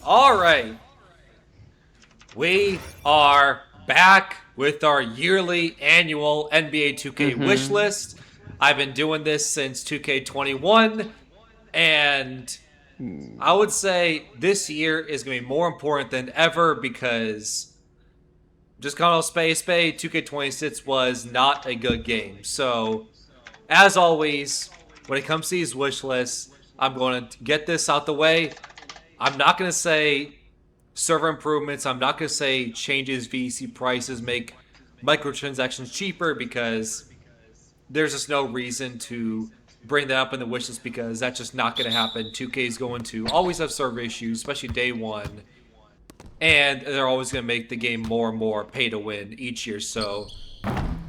All right. We are back with our yearly annual NBA 2K wish Mm-hmm. list. I've been doing this since 2K21, and I would say this year is going to be more important than ever because just calling space spade, 2K26 was not a good game. So, as always, when it comes to these wish lists, I'm going to get this out the way. I'm not going to say server improvements. I'm not going to say changes VC prices make microtransactions cheaper because there's just no reason to bring that up in the wish list because that's just not going to happen. 2K is going to always have server issues, especially day one, and they're always going to make the game more and more pay to win each year. So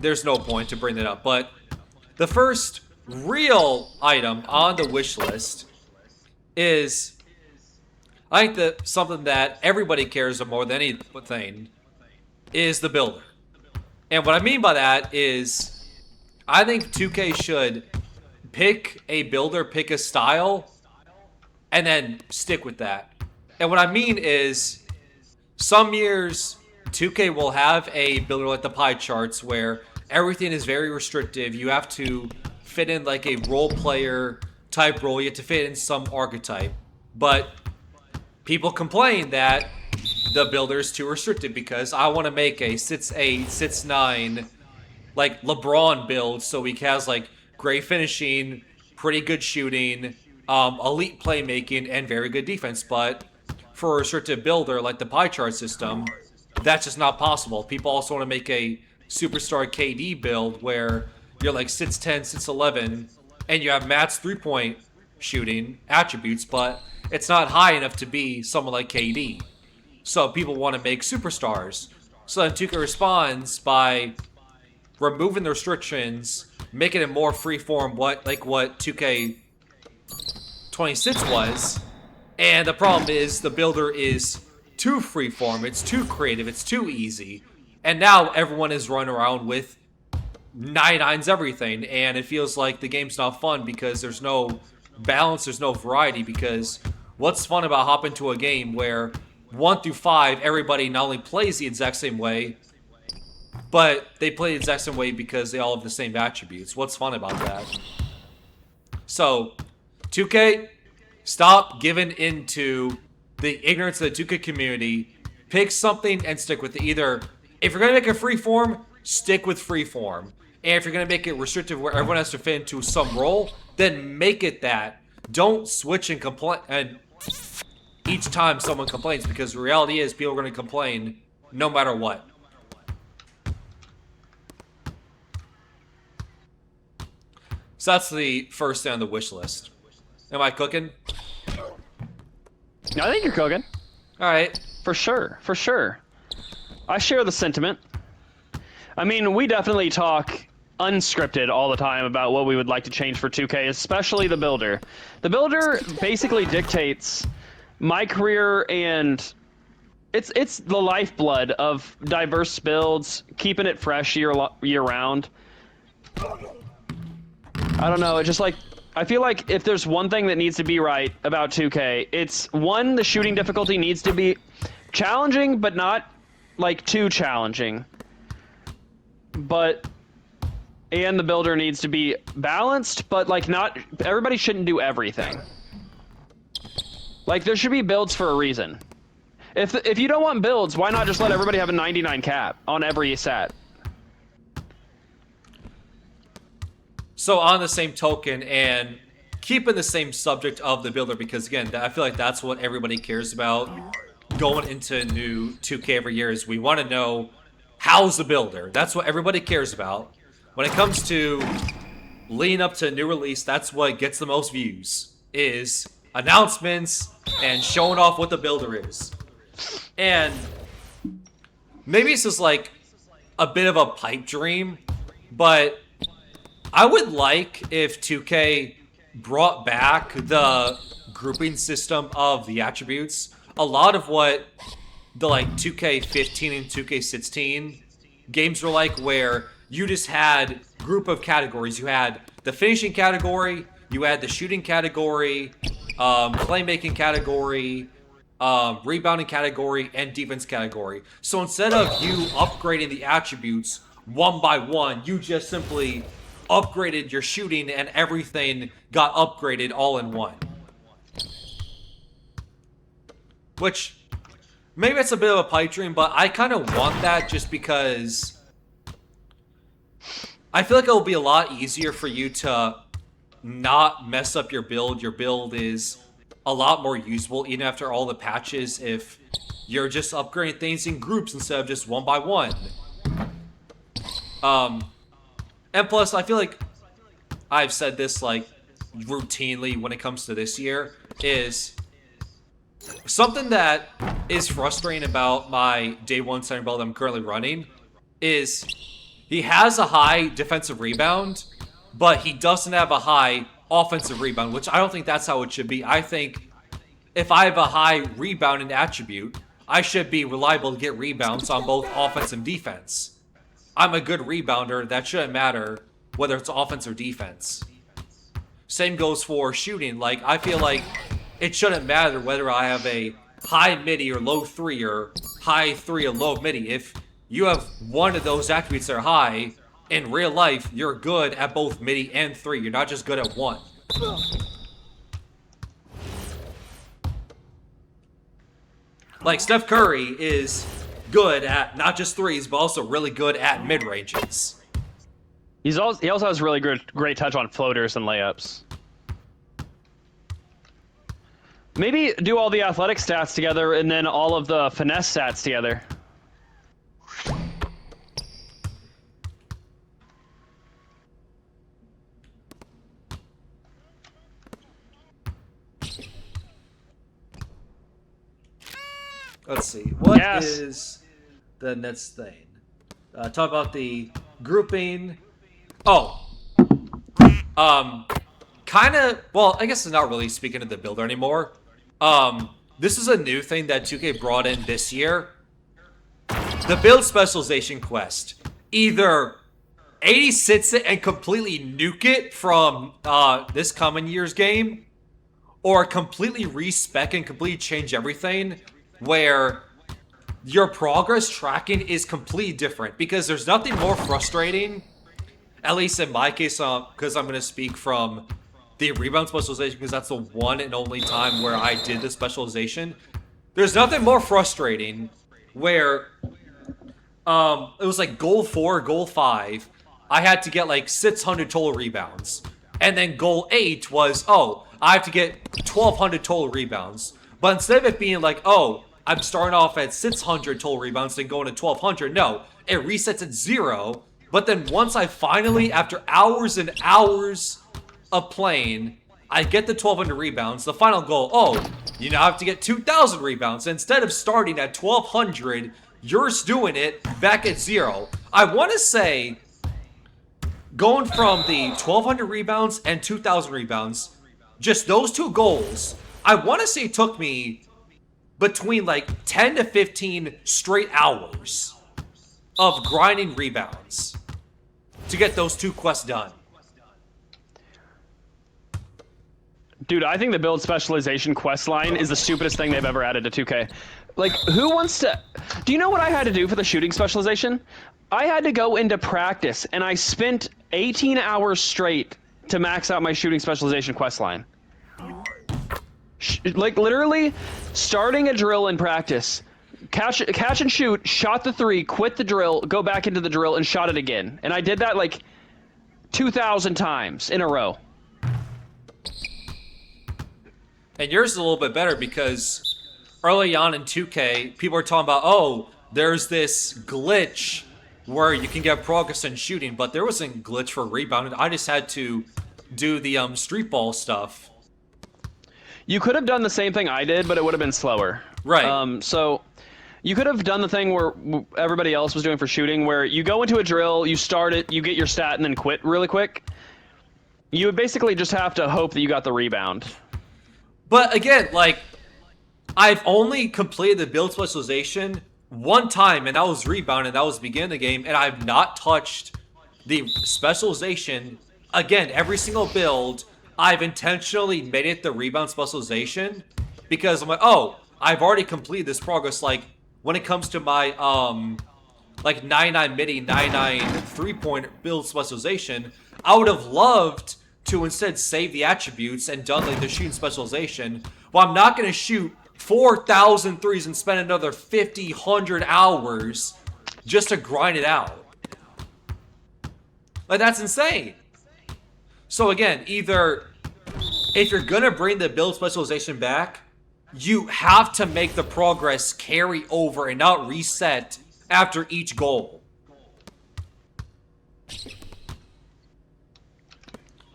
there's no point to bring that up. But the first real item on the wish list is I think that something that everybody cares about more than anything is the builder. And what I mean by that is I think 2K should pick a builder, pick a style, and then stick with that. And what I mean is some years 2K will have a builder like the pie charts where everything is very restrictive. You have to fit in like a role player type role. You have to fit in some archetype. But people complain that the builder is too restricted because I want to make a sits 8, sits 9, like LeBron build so he has like great finishing, pretty good shooting, elite playmaking, and very good defense. But for a restricted builder like the pie chart system, that's just not possible. People also want to make a superstar KD build where you're like sits 10, sits 11, and you have Matt's 3 point shooting attributes, but it's not high enough to be someone like KD. So people want to make superstars. So then 2K responds by removing the restrictions, making it more freeform, what 2K26 was. And the problem is the builder is too freeform, it's too creative, it's too easy. And now everyone is running around with 99s everything, and it feels like the game's not fun because there's no balance, there's no variety. Because what's fun about hopping to a game where 1 through 5 everybody not only plays the exact same way, but they play the exact same way because they all have the same attributes? What's fun about that? So 2K, stop giving into the ignorance of the 2K community. Pick something and stick with it. Either if you're gonna make a free form, stick with free form. And if you're gonna make it restrictive where everyone has to fit into some role, then make it that. Don't switch and complain and each time someone complains, because the reality is people are gonna complain no matter what. So that's the first thing on the wish list. Am I cooking? I think you're cooking. All right. For sure. For sure. I share the sentiment. I mean, we definitely talk unscripted all the time about what we would like to change for 2K, especially the builder. The builder basically dictates my career, and it's the lifeblood of diverse builds, keeping it fresh year round. I don't know, it just like I feel like if there's one thing that needs to be right about 2K, it's one, the shooting difficulty needs to be challenging, but not like too challenging. But and the builder needs to be balanced, but like not everybody shouldn't do everything. Like there should be builds for a reason. If you don't want builds, why not just let everybody have a 99 cap on every set? So on the same token, and keeping the same subject of the builder, because again, I feel like that's what everybody cares about going into new 2K every year, is we want to know how's the builder. That's what everybody cares about. When it comes to leading up to a new release, that's what gets the most views, is announcements and showing off what the builder is. And maybe it's just like a bit of a pipe dream, but I would like if 2K brought back the grouping system of the attributes. A lot of what the like 2K15 and 2K16 games were like, where you just had group of categories. You had the finishing category, you had the shooting category, playmaking category, rebounding category, and defense category. So instead of you upgrading the attributes one by one, you just simply upgraded your shooting and everything got upgraded all in one. Which, maybe it's a bit of a pipe dream, but I kind of want that just because I feel like it will be a lot easier for you to not mess up your build. Your build is a lot more usable even after all the patches if you're just upgrading things in groups instead of just one by one. And plus, I feel like I've said this like routinely when it comes to this year, is something that is frustrating about my day one center build I'm currently running is he has a high defensive rebound, but he doesn't have a high offensive rebound, which I don't think that's how it should be. I think if I have a high rebounding attribute, I should be reliable to get rebounds on both offense and defense. I'm a good rebounder. That shouldn't matter whether it's offense or defense. Same goes for shooting. Like, I feel like it shouldn't matter whether I have a high midi or low three or high three or low midi. If you have one of those attributes that are high, in real life, you're good at both midi and three. You're not just good at one. Like, Steph Curry is good at not just threes, but also really good at mid-ranges. He also has really great touch on floaters and layups. Maybe do all the athletic stats together and then all of the finesse stats together. Let's see. What Yes. is the next thing? Talk about the grouping. Oh. Kind of, well, I guess it's not really speaking to the builder anymore. This is a new thing that 2K brought in this year. The build specialization quest. Either 86 it and completely nuke it from this coming year's game, or completely respec and completely change everything where your progress tracking is completely different. Because there's nothing more frustrating, at least in my case, because I'm going to speak from the rebound specialization, because that's the one and only time where I did the specialization. There's nothing more frustrating where it was like goal 4, goal 5, I had to get like 600 total rebounds. And then goal 8 was, oh, I have to get 1,200 total rebounds. But instead of it being like, oh, I'm starting off at 600 total rebounds, then going to 1,200, no, it resets at 0. But then once I finally, after hours and hours of playing, I get the 1,200 rebounds, the final goal, oh, you now have to get 2,000 rebounds. Instead of starting at 1,200, you're doing it back at 0. I want to say, going from the 1,200 rebounds and 2,000 rebounds, just those two goals, I want to say it took me between like 10 to 15 straight hours of grinding rebounds to get those two quests done. Dude, I think the build specialization quest line is the stupidest thing they've ever added to 2K. Like, who wants to... Do you know what I had to do for the shooting specialization? I had to go into practice, and I spent 18 hours straight to max out my shooting specialization quest line. Like, literally, starting a drill in practice, catch and shoot, shot the 3, quit the drill, go back into the drill, and shot it again. And I did that, like, 2,000 times in a row. And yours is a little bit better because early on in 2K, people were talking about, oh, there's this glitch where you can get progress in shooting, but there wasn't glitch for rebounding. I just had to do the street ball stuff. You could have done the same thing I did, but it would have been slower. Right. So you could have done the thing where everybody else was doing for shooting, where you go into a drill, you start it, you get your stat, and then quit really quick. You would basically just have to hope that you got the rebound. But again, like, I've only completed the build specialization one time, and that was rebound, and that was the beginning of the game, and I've not touched the specialization. Again, every single build, I've intentionally made it the rebound specialization because I'm like, oh, I've already completed this progress. Like when it comes to my like 99 midi, 99 3-point build specialization, I would have loved to instead save the attributes and done like the shooting specialization. Well, I'm not gonna shoot 4,000 threes and spend another 50, 100 hours just to grind it out. Like, that's insane. So again, either if you're gonna bring the build specialization back, you have to make the progress carry over and not reset after each goal.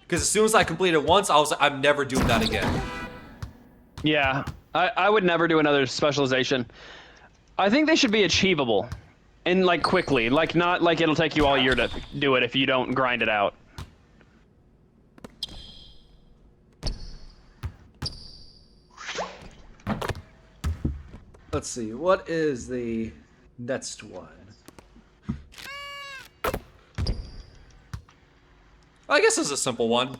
Because as soon as I completed it once, I was like, I'm never doing that again. Yeah, I would never do another specialization. I think they should be achievable. And, like, quickly. Like, not like it'll take you all year to do it if you don't grind it out. Let's see, what is the next one? I guess it's a simple one.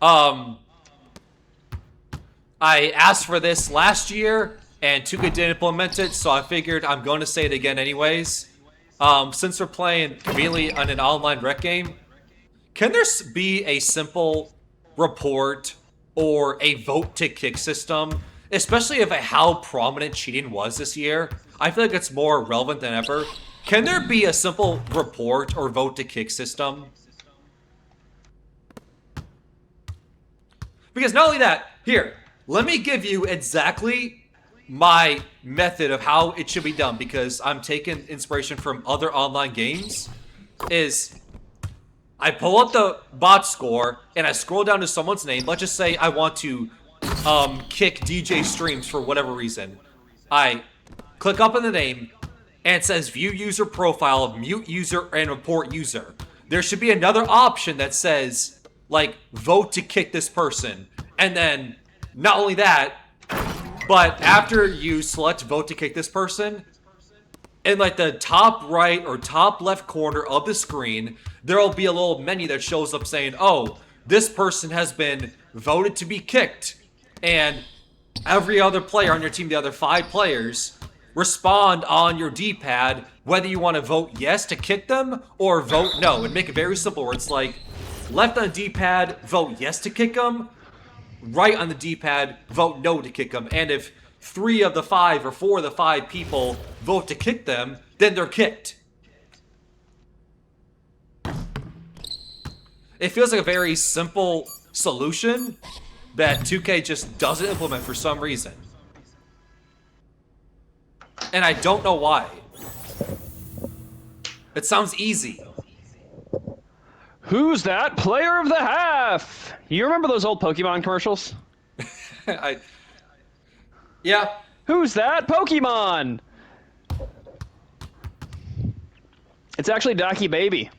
I asked for this last year, and 2K didn't implement it, so I figured I'm going to say it again anyways. Since we're playing conveniently on an online rec game, can there be a simple report or a vote to kick system, especially if how prominent cheating was this year? I feel like it's more relevant than ever. Can there be a simple report or vote to kick system? Because not only that, here, let me give you exactly my method of how it should be done, because I'm taking inspiration from other online games. Is I pull up the bot score and I scroll down to someone's name. Let's just say I want to kick DJ Streams for whatever reason. I click up on the name and it says view user profile, mute user, and report user. There should be another option that says like vote to kick this person. And then not only that, but after you select vote to kick this person, in like the top right or top left corner of the screen, there will be a little menu that shows up saying, oh, this person has been voted to be kicked. And every other player on your team, the other 5 players, respond on your D-pad whether you want to vote yes to kick them or vote no. And make it very simple where it's like left on the D-pad, vote yes to kick them. Right on the D-pad, vote no to kick them. And if 3 of the 5 or 4 of the 5 people vote to kick them, then they're kicked. It feels like a very simple solution that 2K just doesn't implement for some reason. And I don't know why. It sounds easy. Who's that player of the half? You remember those old Pokemon commercials? Yeah. Who's that Pokemon? It's actually Daki Baby.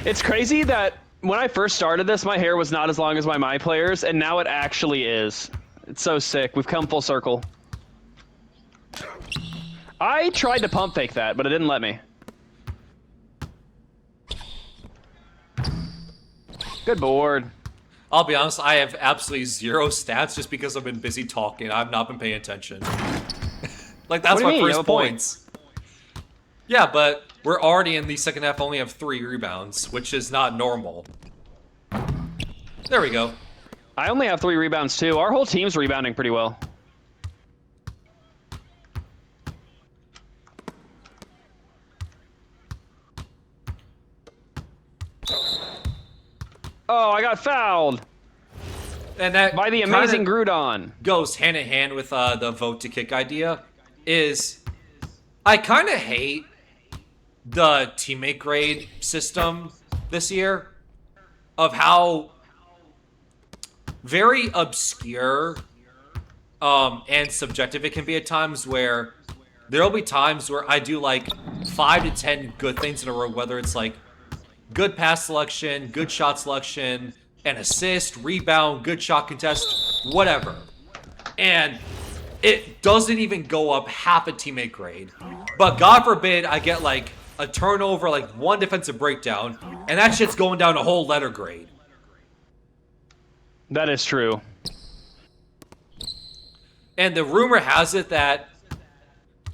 It's crazy that when I first started this, my hair was not as long as my players, and now it actually is. It's so sick. We've come full circle. I tried to pump fake that, but it didn't let me. Good board. I'll be honest, I have absolutely 0 stats just because I've been busy talking. I've not been paying attention. Like, that's my first points. Yeah, but we're already in the second half, only have 3 rebounds, which is not normal. There we go. I only have 3 rebounds, too. Our whole team's rebounding pretty well. Oh, I got fouled. And that by the amazing Groudon. Goes hand in hand with the vote to kick idea. Is I kind of hate the teammate grade system this year of how very obscure and subjective it can be at times, where there'll be times where I do like 5 to 10 good things in a row, whether it's like good pass selection, good shot selection, an assist, rebound, good shot contest, whatever. And it doesn't even go up half a teammate grade. But God forbid I get like a turnover, like 1 defensive breakdown, and that shit's going down a whole letter grade. And the rumor has it that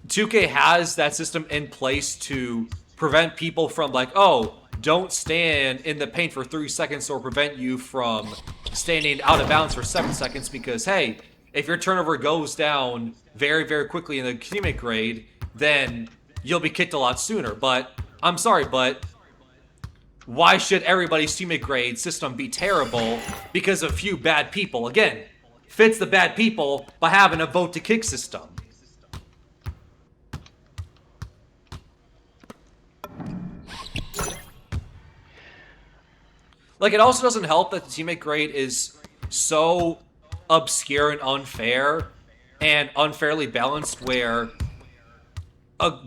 2K has that system in place to prevent people from like, oh, don't stand in the paint for 3 seconds or prevent you from standing out of bounds for 7 seconds because, hey, if your turnover goes down very, very quickly in the teammate grade, then you'll be kicked a lot sooner. But I'm sorry, but why should everybody's teammate grade system be terrible because of a few bad people? Again, fits the bad people by having a vote to kick system. Like, it also doesn't help that the teammate grade is so obscure and unfair and unfairly balanced where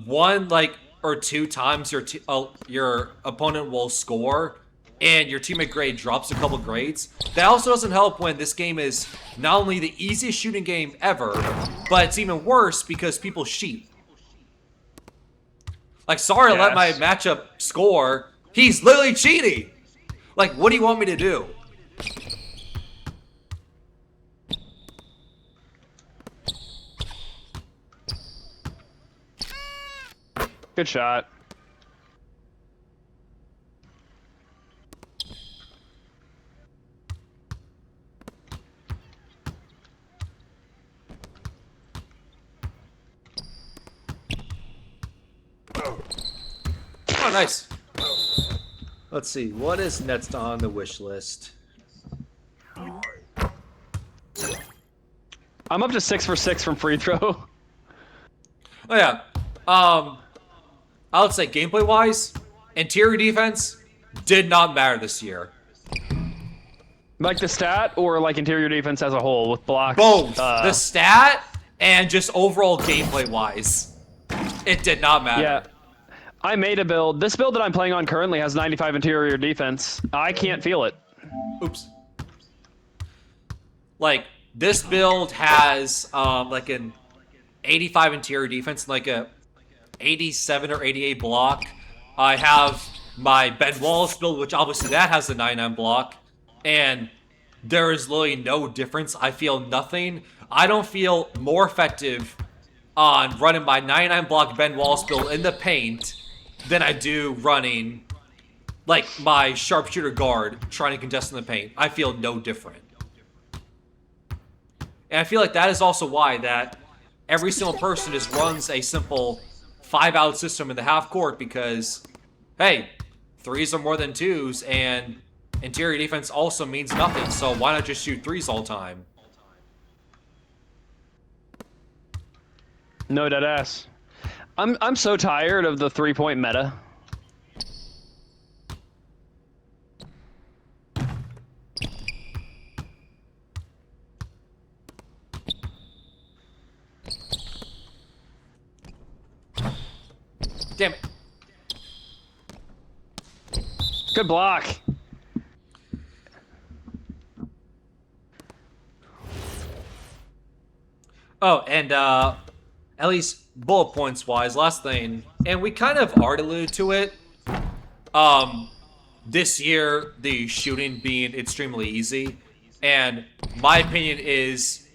one, like, or 2 times your opponent will score and your teammate grade drops a couple grades. That also doesn't help when this game is not only the easiest shooting game ever, but it's even worse because people cheat. Like, sorry to let my matchup score. He's literally cheating. Like, what do you want me to do? Good shot. Oh, nice. Let's see, what is next on the wish list? I'm up to 6 for 6 from free throw. Oh yeah. I would say gameplay-wise, interior defense did not matter this year. Like the stat or like interior defense as a whole with blocks? Both. The stat and just overall gameplay-wise. It did not matter. Yeah. I made a build. This build that I'm playing on currently has 95 interior defense. I can't feel it. Oops. Like, this build has like an 85 interior defense and like a 87 or 88 block. I have my Ben Wallace build, which obviously that has the 99 block. And there is literally no difference. I feel nothing. I don't feel more effective on running my 99 block Ben Wallace build in the paint than I do running like my sharpshooter guard trying to contest in the paint. I feel no different. And I feel like that is also why that every single person just runs a simple 5-out system in the half court because, hey, 3s are more than 2s and interior defense also means nothing. So why not just shoot 3s all the time? No dead ass. I'm so tired of the 3-point meta. Damn it. Good block. Oh, and at least bullet points wise, last thing, and we kind of already alluded to it. This year, the shooting being extremely easy, and my opinion is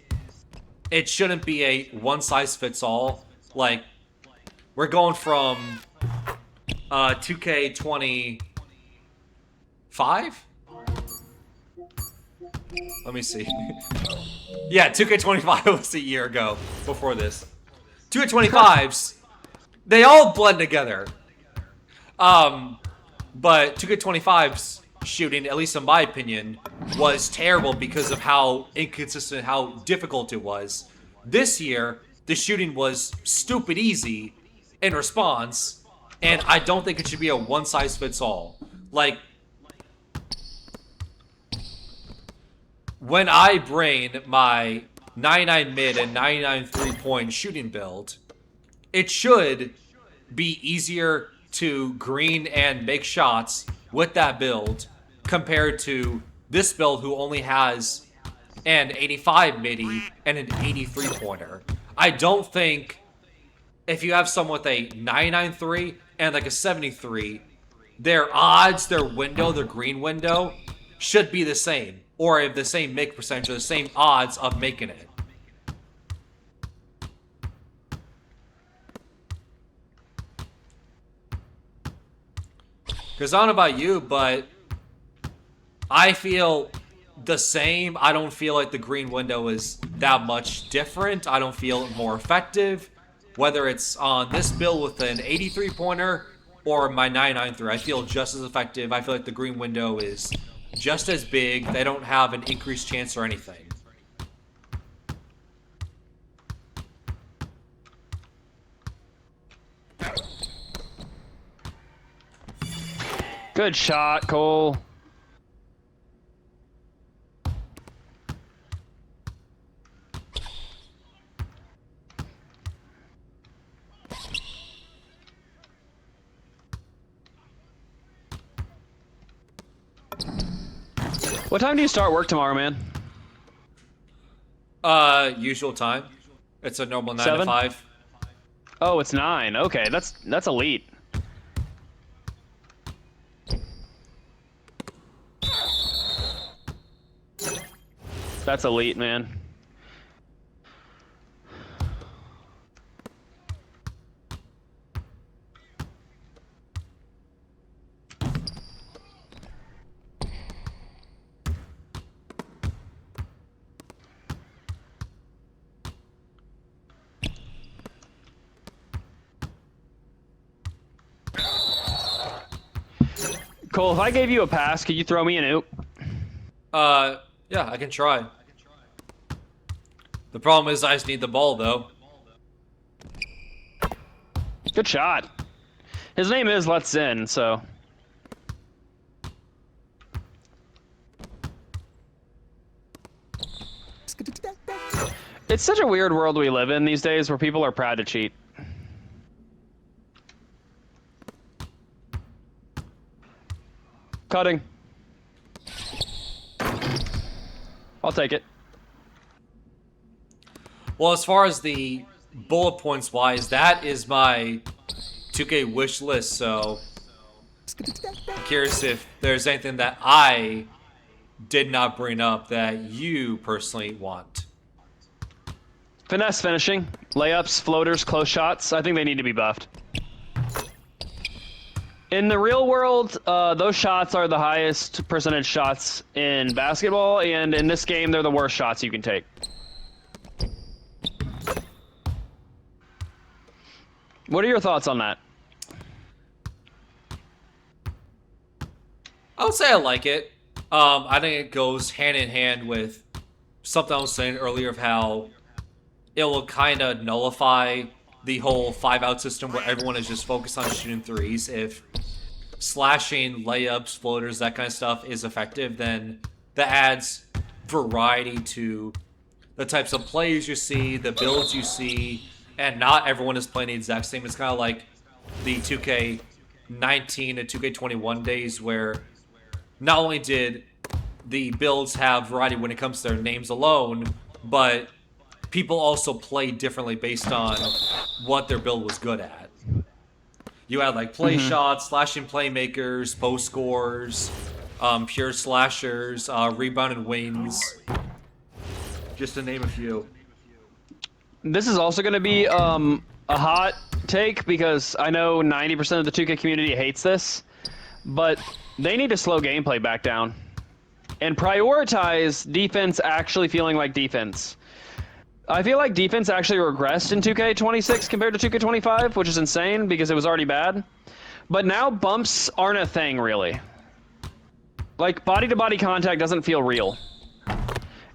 it shouldn't be a one-size-fits-all. Like, we're going from 2K25? Let me see. Yeah, 2K25 was a year ago before this. 2K25s, they all blend together. But 2K25's shooting, at least in my opinion, was terrible because of how inconsistent, how difficult it was. This year, the shooting was stupid easy in response, and I don't think it should be a one-size-fits-all. Like, when I bring my 99 mid and 99 3-point shooting build, it should be easier to green and make shots with that build compared to this build who only has an 85 midi and an 83 pointer. I don't think if you have someone with a 99-3 and like a 73, their odds, their window, their green window should be the same, or have the same make percentage or the same odds of making it. Because I don't know about you, but I feel the same. I don't feel like the green window is that much different. I don't feel it more effective. Whether it's on this build with an 83 pointer or my 993, I feel just as effective. I feel like the green window is just as big. They don't have an increased chance or anything. Good shot, Cole. What time do you start work tomorrow, man? Usual time. It's a normal 9 to 7? 5. Oh, it's 9. Okay, that's elite. That's elite, man. Cole, if I gave you a pass, could you throw me a nuke? Yeah, I can try. The problem is I just need the ball, though. Good shot. His name is Let's Zen, so. It's such a weird world we live in these days where people are proud to cheat. Cutting. I'll take it. Well, as far as the bullet points wise, that is my 2K wish list, so I'm curious if there's anything that I did not bring up that you personally want. Finesse finishing, layups, floaters, close shots. I think they need to be buffed. In the real world, those shots are the highest percentage shots in basketball, and in this game, they're the worst shots you can take. What are your thoughts on that? I would say I like it. I think it goes hand in hand with something I was saying earlier of how it will kind of nullify the whole 5-out system where everyone is just focused on shooting threes. If slashing, layups, floaters, that kind of stuff is effective, then that adds variety to the types of plays you see, the builds you see, and not everyone is playing the exact same. It's kind of like the 2K19 and 2K21 days where not only did the builds have variety when it comes to their names alone, but people also play differently based on what their build was good at. You had like play shots, slashing playmakers, post scorers, pure slashers, rebounded wings, just to name a few. This is also going to be a hot take because I know 90% of the 2K community hates this, but they need to slow gameplay back down and prioritize defense actually feeling like defense. I feel like defense actually regressed in 2K26 compared to 2K25, which is insane because it was already bad. But now bumps aren't a thing, really. Like, body-to-body contact doesn't feel real.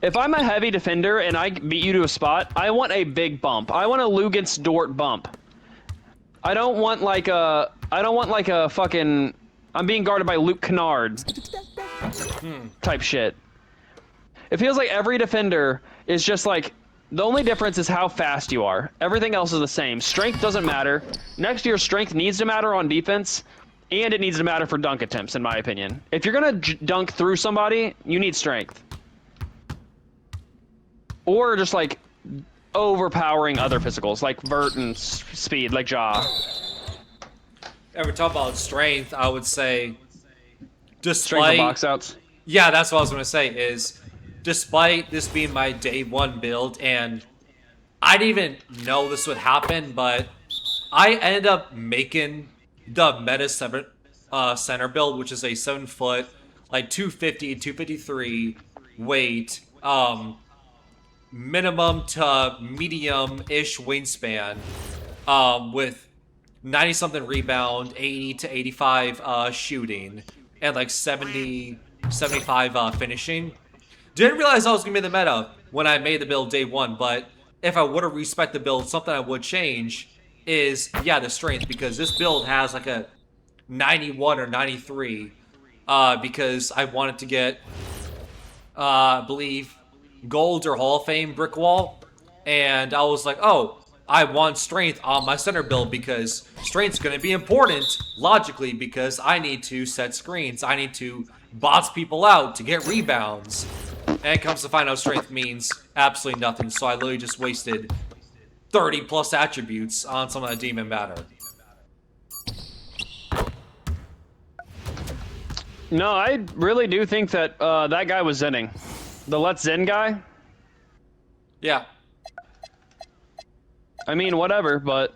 If I'm a heavy defender and I beat you to a spot, I want a big bump. I want a Lugens Dort bump. I don't want like a fucking I'm being guarded by Luke Kennard type shit. It feels like every defender is just like, the only difference is how fast you are. Everything else is the same. Strength doesn't matter. Next year, strength needs to matter on defense, and it needs to matter for dunk attempts, in my opinion. If you're gonna dunk through somebody, you need strength. Or just like overpowering other physicals, like vert and speed, like Ja. And we're talking about strength, I would say, Strength of box outs. Yeah, that's what I was going to say, is despite this being my day one build, and I didn't even know this would happen, but I ended up making the meta center build, which is a 7 foot, like 250, 253 weight, minimum to medium ish wingspan, with 90 something rebound, 80 to 85 shooting, and like 70, 75 finishing. Didn't realize I was gonna be the meta when I made the build day one, but if I would have respect the build, something I would change is, yeah, the strength, because this build has like a 91 or 93, because I wanted to get, I believe, gold or Hall of Fame brick wall, and I was like, oh, I want strength on my center build because strength's going to be important, logically, because I need to set screens. I need to box people out to get rebounds. And it comes to find out strength means absolutely nothing, so I literally just wasted 30 plus attributes on some of that demon matter. No, I really do think that that guy was zenning. The Let's Zen guy? Yeah. I mean, whatever, but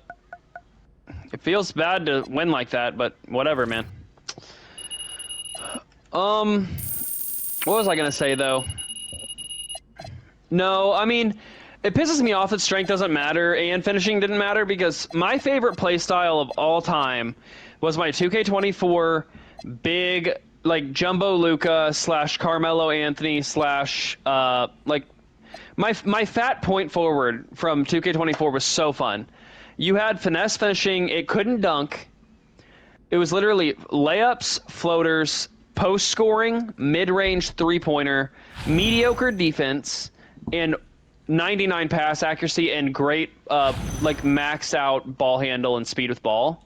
it feels bad to win like that, but whatever, man. What was I gonna say, though? No, I mean, it pisses me off that strength doesn't matter and finishing didn't matter because my favorite playstyle of all time was my 2K24 big, like, Jumbo Luka / Carmelo Anthony / like, my fat point forward from 2K24 was so fun. You had finesse finishing, it couldn't dunk. It was literally layups, floaters, post scoring, mid-range three-pointer, mediocre defense, and 99 pass accuracy and great, like, max out ball handle and speed with ball.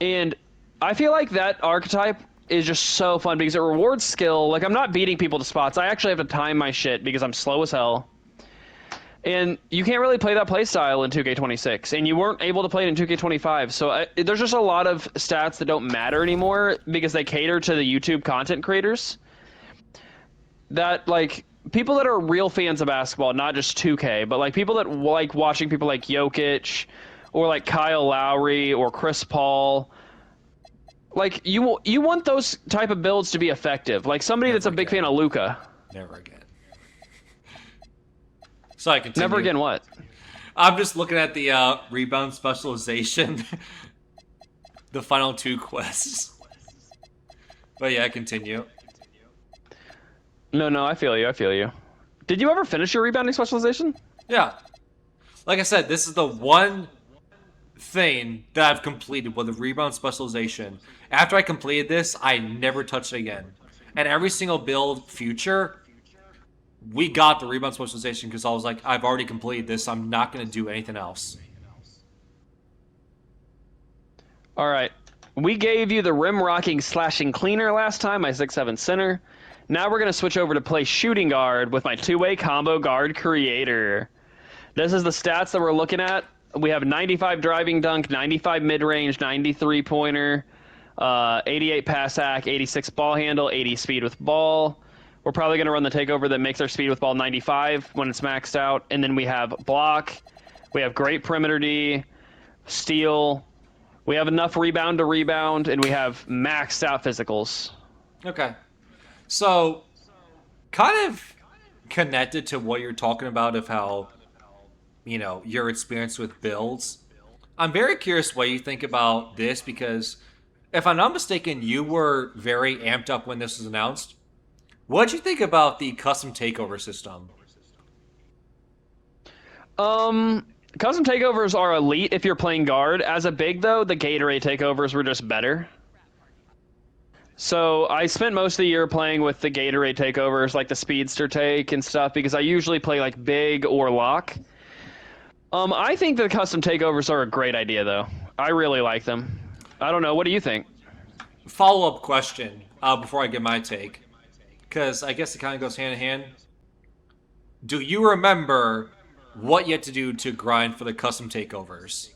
And I feel like that archetype is just so fun because it rewards skill. Like, I'm not beating people to spots. I actually have to time my shit because I'm slow as hell. And you can't really play that playstyle in 2K26, and you weren't able to play it in 2K25. So there's just a lot of stats that don't matter anymore because they cater to the YouTube content creators. That, like, people that are real fans of basketball, not just 2K, but like people that like watching people like Jokic or like Kyle Lowry or Chris Paul. Like, you want those type of builds to be effective. Like somebody that's a big fan of Luka. Never again. So I continue. Never again what? I'm just looking at the rebound specialization. The final 2 quests. But yeah, continue. No, I feel you. Did you ever finish your rebounding specialization? Yeah. Like I said, this is the one thing that I've completed with the rebound specialization. After I completed this, I never touched it again. And every single build future, we got the rebound specialization because I was like, I've already completed this. I'm not going to do anything else. All right. We gave you the rim rocking slashing cleaner last time, my 6'7" center. Now we're going to switch over to play shooting guard with my two-way combo guard creator. This is the stats that we're looking at. We have 95 driving dunk, 95 mid-range, 93 pointer, 88 pass hack, 86 ball handle, 80 speed with ball. We're probably going to run the takeover that makes our speed with ball 95 when it's maxed out. And then we have block. We have great perimeter D, steal. We have enough rebound to rebound, and we have maxed out physicals. Okay. So, kind of connected to what you're talking about of how, you know, your experience with builds. I'm very curious what you think about this because, if I'm not mistaken, you were very amped up when this was announced. What did you think about the custom takeover system? Custom takeovers are elite if you're playing guard. As a big, though, the Gatorade takeovers were just better. So I spent most of the year playing with the Gatorade takeovers, like the Speedster take and stuff, because I usually play like big or lock. I think the custom takeovers are a great idea, though. I really like them. I don't know. What do you think? Follow-up question before I give my take, because I guess it kind of goes hand in hand. Do you remember what you had to do to grind for the custom takeovers?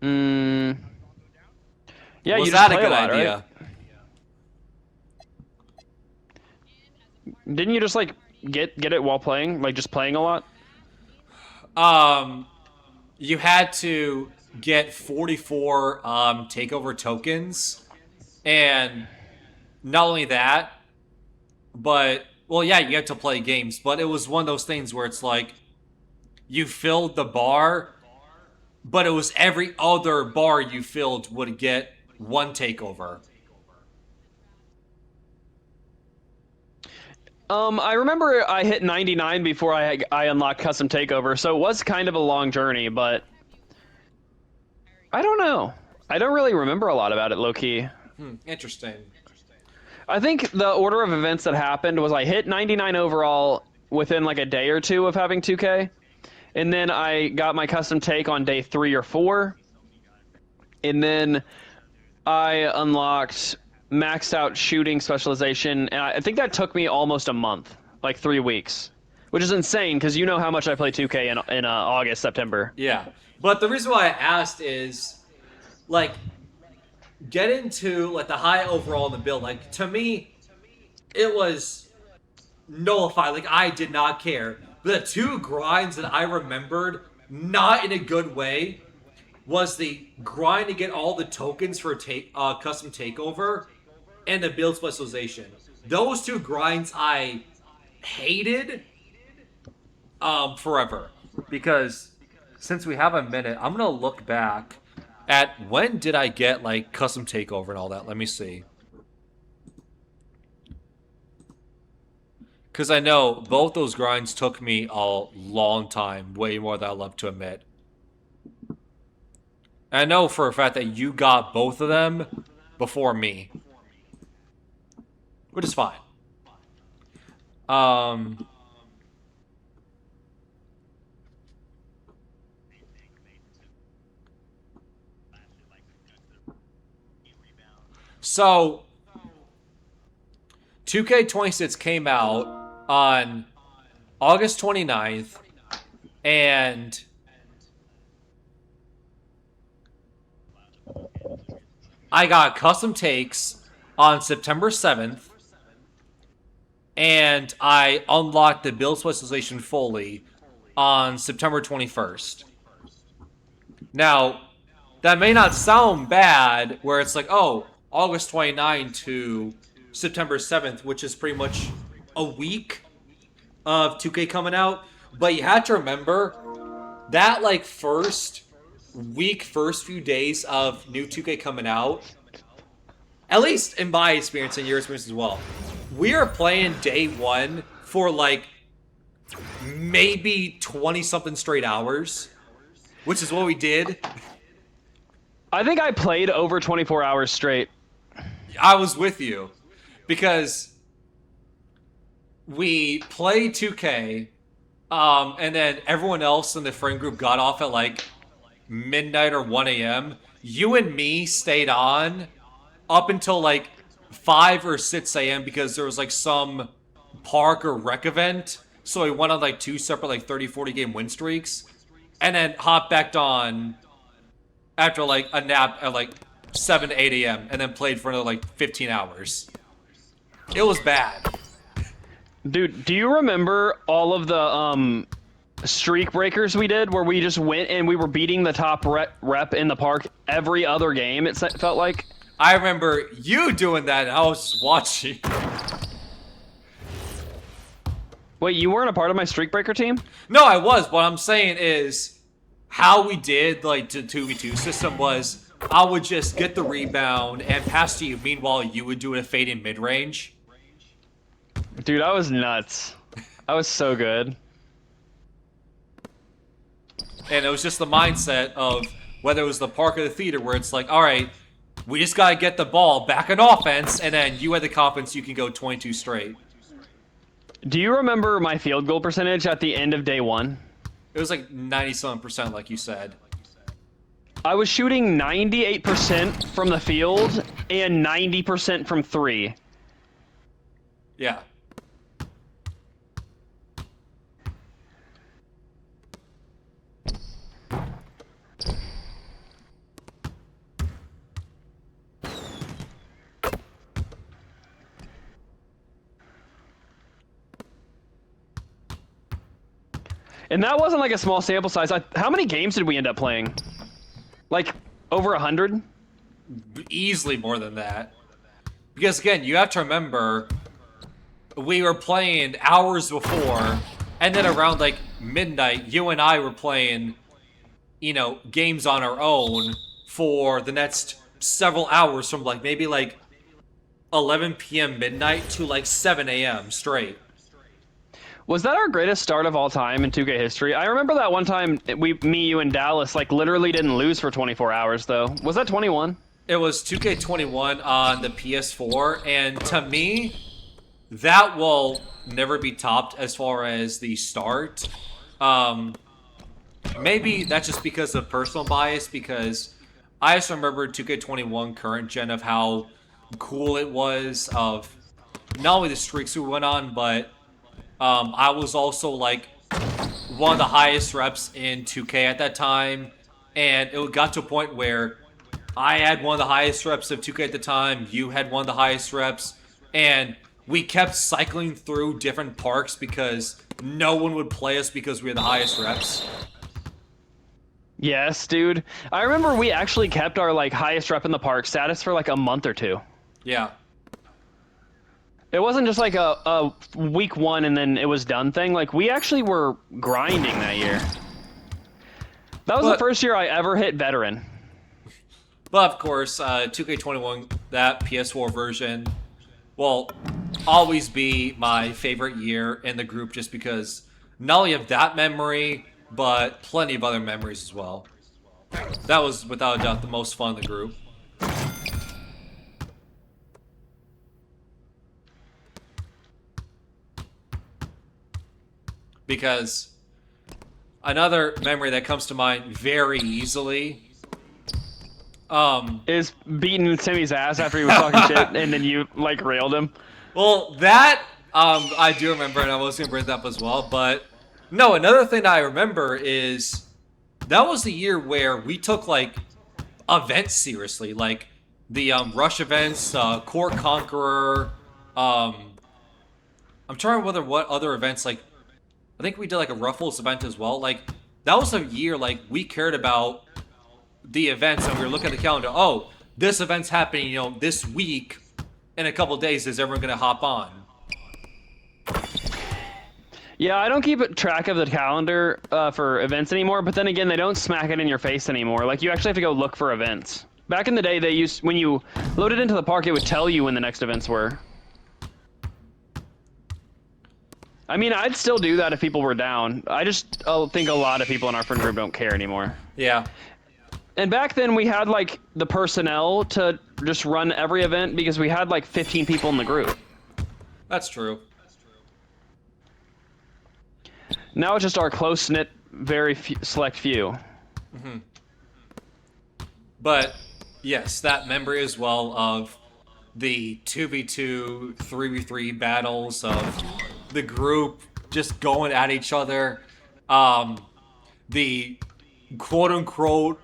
Yeah, Was you just that a play good lot, idea? Right? Didn't you just like get it while playing, like just playing a lot? You had to get 44 takeover tokens, and not only that, but well, yeah, you have to play games, but it was one of those things where it's like you filled the bar, but it was every other bar you filled would get one takeover. I remember I hit 99 before I unlocked custom takeover, so it was kind of a long journey, but I don't know. I don't really remember a lot about it, low key. Interesting. I think the order of events that happened was I hit 99 overall within like a day or two of having 2K, and then I got my custom take on day 3 or 4, and then I unlocked maxed out shooting specialization, and I think that took me almost a month, like 3 weeks, which is insane because you know how much I play 2K in August, September. Yeah. But the reason why I asked is, like, get into, like, the high overall in the build. Like, to me, it was nullified. Like, I did not care. The two grinds that I remembered, not in a good way, was the grind to get all the tokens for custom takeover and the build specialization. Those two grinds I hated forever. Because since we have a minute, I'm going to look back at when did I get like custom takeover and all that. Let me see. Because I know both those grinds took me a long time, way more than I love to admit. And I know for a fact that you got both of them before me, which is fine. So 2K26 came out on August 29th, and I got custom takes on September 7th, and I unlocked the build specialization fully on September 21st. Now, that may not sound bad, where it's like, oh, August 29 to September 7th, which is pretty much a week of 2K coming out. But you have to remember that, like, first few days of new 2K coming out, at least in my experience and your experience as well, we are playing day one for like maybe 20 something straight hours, which is what we did. I think I played over 24 hours straight. I was with you because we played 2K, and then everyone else in the friend group got off at like midnight or 1 a.m. You and me stayed on up until like 5 or 6 a.m. because there was like some park or rec event. So we went on like 2 separate like 30, 40 game win streaks, and then hopped back on after like a nap at like 7 to 8 a.m. and then played for another like 15 hours. It was bad. Dude, do you remember all of the streak breakers we did where we just went and we were beating the top rep in the park every other game, it felt like? I remember you doing that, and I was just watching. Wait, you weren't a part of my streak breaker team? No, I was. What I'm saying is how we did like the 2v2 system was I would just get the rebound and pass to you. Meanwhile, you would do a fading mid-range. Dude, I was nuts. I was so good. And it was just the mindset of whether it was the park or the theater where it's like, all right, we just got to get the ball back in offense, and then you had the confidence you can go 22 straight. Do you remember my field goal percentage at the end of day one? It was like 97%, like you said. I was shooting 98% from the field and 90% from 3. Yeah. And that wasn't like a small sample size. How many games did we end up playing? Like over 100? Easily more than that. Because again, you have to remember, we were playing hours before, and then around like midnight, you and I were playing, games on our own for the next several hours from like maybe like 11 p.m. midnight to like 7 a.m. straight. Was that our greatest start of all time in 2K history? I remember that one time me, you, and Dallas like literally didn't lose for 24 hours though. Was that 21? It was 2K21 on the PS4, and to me, that will never be topped as far as the start. Maybe that's just because of personal bias, because I just remember 2K21 current gen of how cool it was, of not only the streaks we went on, but I was also like one of the highest reps in 2K at that time, and it got to a point where I had one of the highest reps of 2K at the time, you had one of the highest reps, and we kept cycling through different parks because no one would play us because we had the highest reps. Yes, dude. I remember we actually kept our like highest rep in the park status for like a month or two. Yeah. It wasn't just like a week 1 and then it was done thing. Like we actually were grinding that year. That was the first year I ever hit veteran. But of course, 2K21, that PS4 version, will always be my favorite year in the group, just because not only of that memory, but plenty of other memories as well. That was without a doubt the most fun in the group. Because another memory that comes to mind very easily is beating Timmy's ass after he was talking shit and then you like railed him. Well, that I do remember, and I was gonna bring that up as well. But no, another thing I remember is that was the year where we took like events seriously, like the Rush events, Core Conqueror. I'm trying to remember what other events, like I think we did like a Ruffles event as well. Like that was a year like we cared about the events, and we were looking at the calendar. Oh, this event's happening, this week. In a couple days, is everyone gonna hop on? Yeah, I don't keep track of the calendar for events anymore, but then again, they don't smack it in your face anymore. Like, you actually have to go look for events. Back in the day, when you loaded into the park, it would tell you when the next events were. I mean, I'd still do that if people were down. I just think a lot of people in our friend group don't care anymore. Yeah. And back then, we had, like, the personnel to just run every event because we had, like, 15 people in the group. That's true. Now it's just our close-knit, very select few. Mm-hmm. But, yes, that memory as well of the 2v2, 3v3 battles of the group just going at each other. The quote-unquote,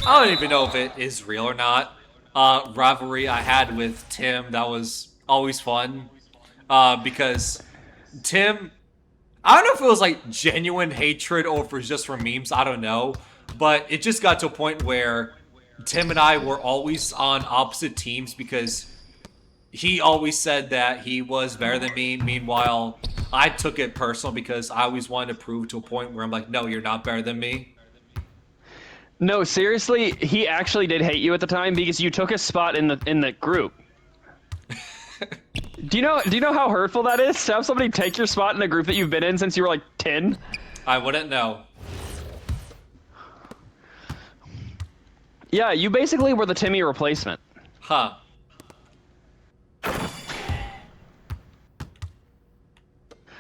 I don't even know if it is real or not, rivalry I had with Tim. That was always fun. Because Tim, I don't know if it was like genuine hatred or if it was just for memes, I don't know. But it just got to a point where Tim and I were always on opposite teams because he always said that he was better than me. Meanwhile, I took it personal because I always wanted to prove to a point where I'm like, no, you're not better than me. No, seriously, he actually did hate you at the time because you took his spot in the group. Do you know how hurtful that is to have somebody take your spot in a group that you've been in since you were like 10? I wouldn't know. Yeah, you basically were the Timmy replacement. Huh.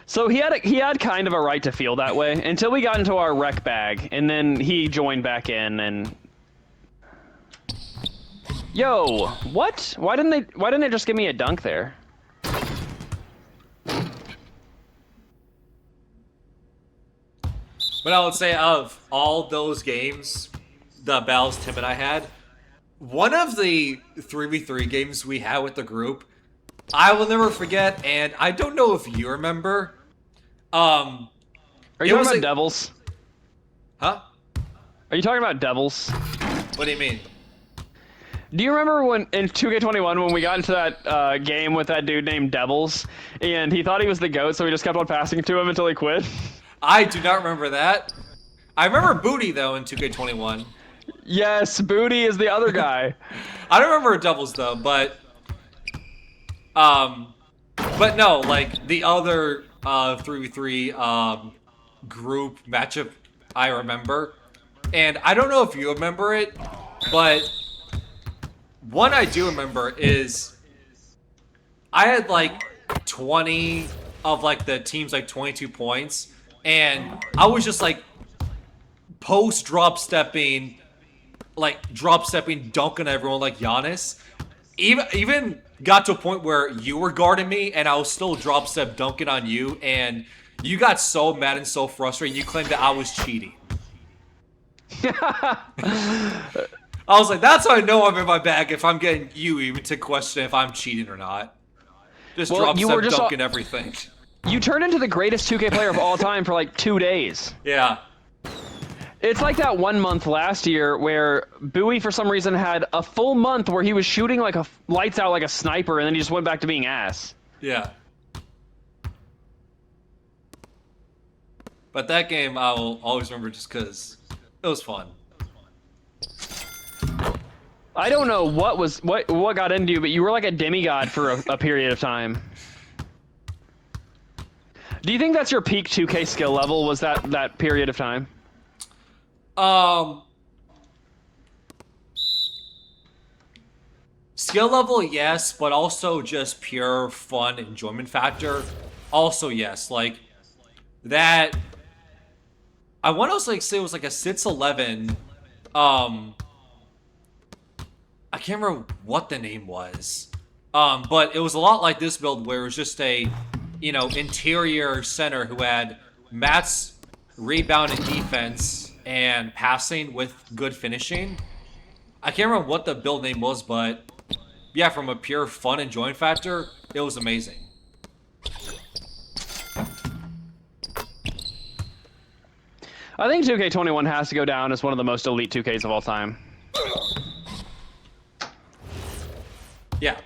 So he had kind of a right to feel that way until we got into our wreck bag, and then he joined back in and. Yo, what? Why didn't they just give me a dunk there? But I would say of all those games, the battles Tim and I had, one of the 3v3 games we had with the group, I will never forget, and I don't know if you remember. Are you talking about Devils? Huh? Are you talking about Devils? What do you mean? Do you remember when in 2K21 when we got into that game with that dude named Devils, and he thought he was the GOAT, so we just kept on passing to him until he quit? I do not remember that. I remember Booty though in 2K21. Yes, Booty is the other guy. I don't remember Devils though, but no, like the other 3v3 group matchup I remember, and I don't know if you remember it, but one I do remember is I had like 20 of like the team's like 22 points, and I was just like post drop stepping, dunking everyone like Giannis. Even got to a point where you were guarding me, and I was still drop step dunking on you, and you got so mad and so frustrated. You claimed that I was cheating. I was like, that's how I know I'm in my bag if I'm getting you even to question if I'm cheating or not. Just Well, drop you step were just dunking everything. You turned into the greatest 2K player of all time for like 2 days. Yeah. It's like that 1 month last year where Bowie, for some reason, had a full month where he was shooting like a lights out like a sniper, and then he just went back to being ass. Yeah. But that game I will always remember just because it was fun. I don't know what got into you, but you were like a demigod for a period of time. Do you think that's your peak 2K skill level? Was that period of time? Skill level, yes, but also just pure fun enjoyment factor. Also, yes, like that. I want to like say it was like a 6-11. I can't remember what the name was. But it was a lot like this build where it was just a, interior center who had Matt's rebound and defense and passing with good finishing. I can't remember what the build name was, but yeah, from a pure fun enjoyment factor, it was amazing. I think 2K21 has to go down as one of the most elite 2Ks of all time. Yeah.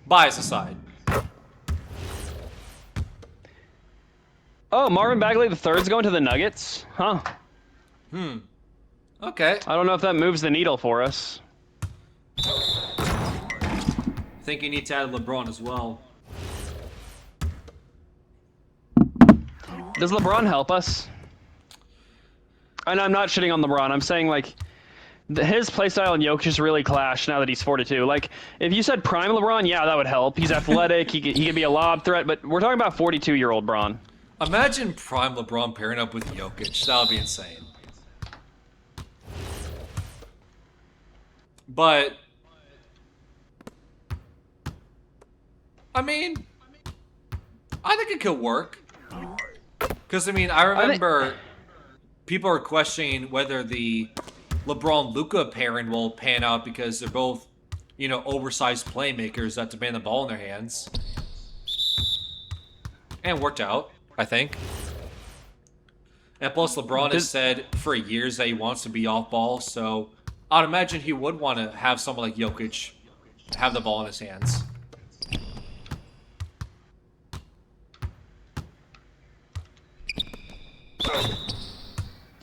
Bias aside. Oh, Marvin Bagley III's going to the Nuggets? Huh. Okay. I don't know if that moves the needle for us. I think you need to add LeBron as well. Does LeBron help us? And I'm not shitting on LeBron. I'm saying, like, his playstyle and Jokic really clash now that he's 42. Like, if you said prime LeBron, yeah, that would help. He's athletic. he could be a lob threat. But we're talking about 42-year-old Bron. Imagine prime LeBron pairing up with Jokic. That would be insane. But I mean, I think it could work. Because, I mean, I remember people are questioning whether the LeBron-Luka pairing will pan out because they're both, oversized playmakers that demand the ball in their hands. And it worked out, I think. And plus, LeBron has said for years that he wants to be off-ball, so I'd imagine he would want to have someone like Jokic have the ball in his hands.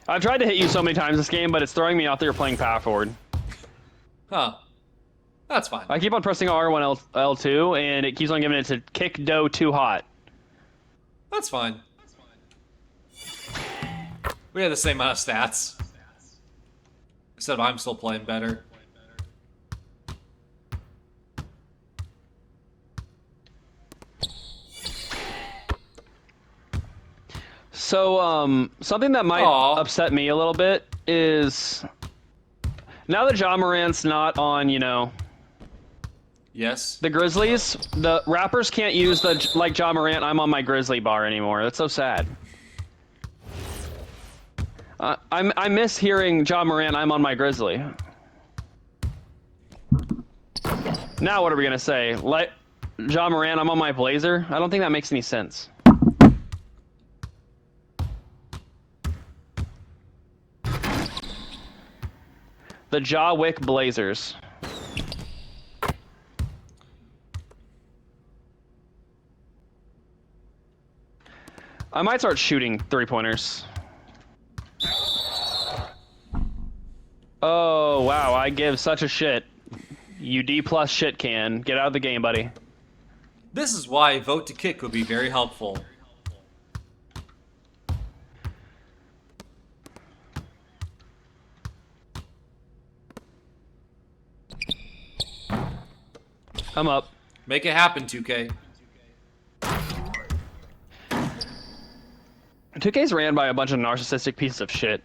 I've tried to hit you so many times this game, but it's throwing me off that you're playing power forward. Huh. That's fine. I keep on pressing R1, L2, and it keeps on giving it to kick dough too hot. That's fine. We have the same amount of stats. Except I'm still playing better. So, something that might upset me a little bit is now that Ja Morant's not on, Yes. the Grizzlies, the rappers can't use the, like, Ja Morant, I'm on my Grizzly bar anymore. That's so sad. I miss hearing Ja Morant, I'm on my Grizzly. Now what are we going to say? Like, Ja Morant, I'm on my Blazer? I don't think that makes any sense. The Jawick Blazers. I might start shooting 3-pointers. Oh, wow, I give such a shit. You D+ shit can. Get out of the game, buddy. This is why vote to kick would be very helpful. I'm up. Make it happen, 2K. 2K's ran by a bunch of narcissistic pieces of shit.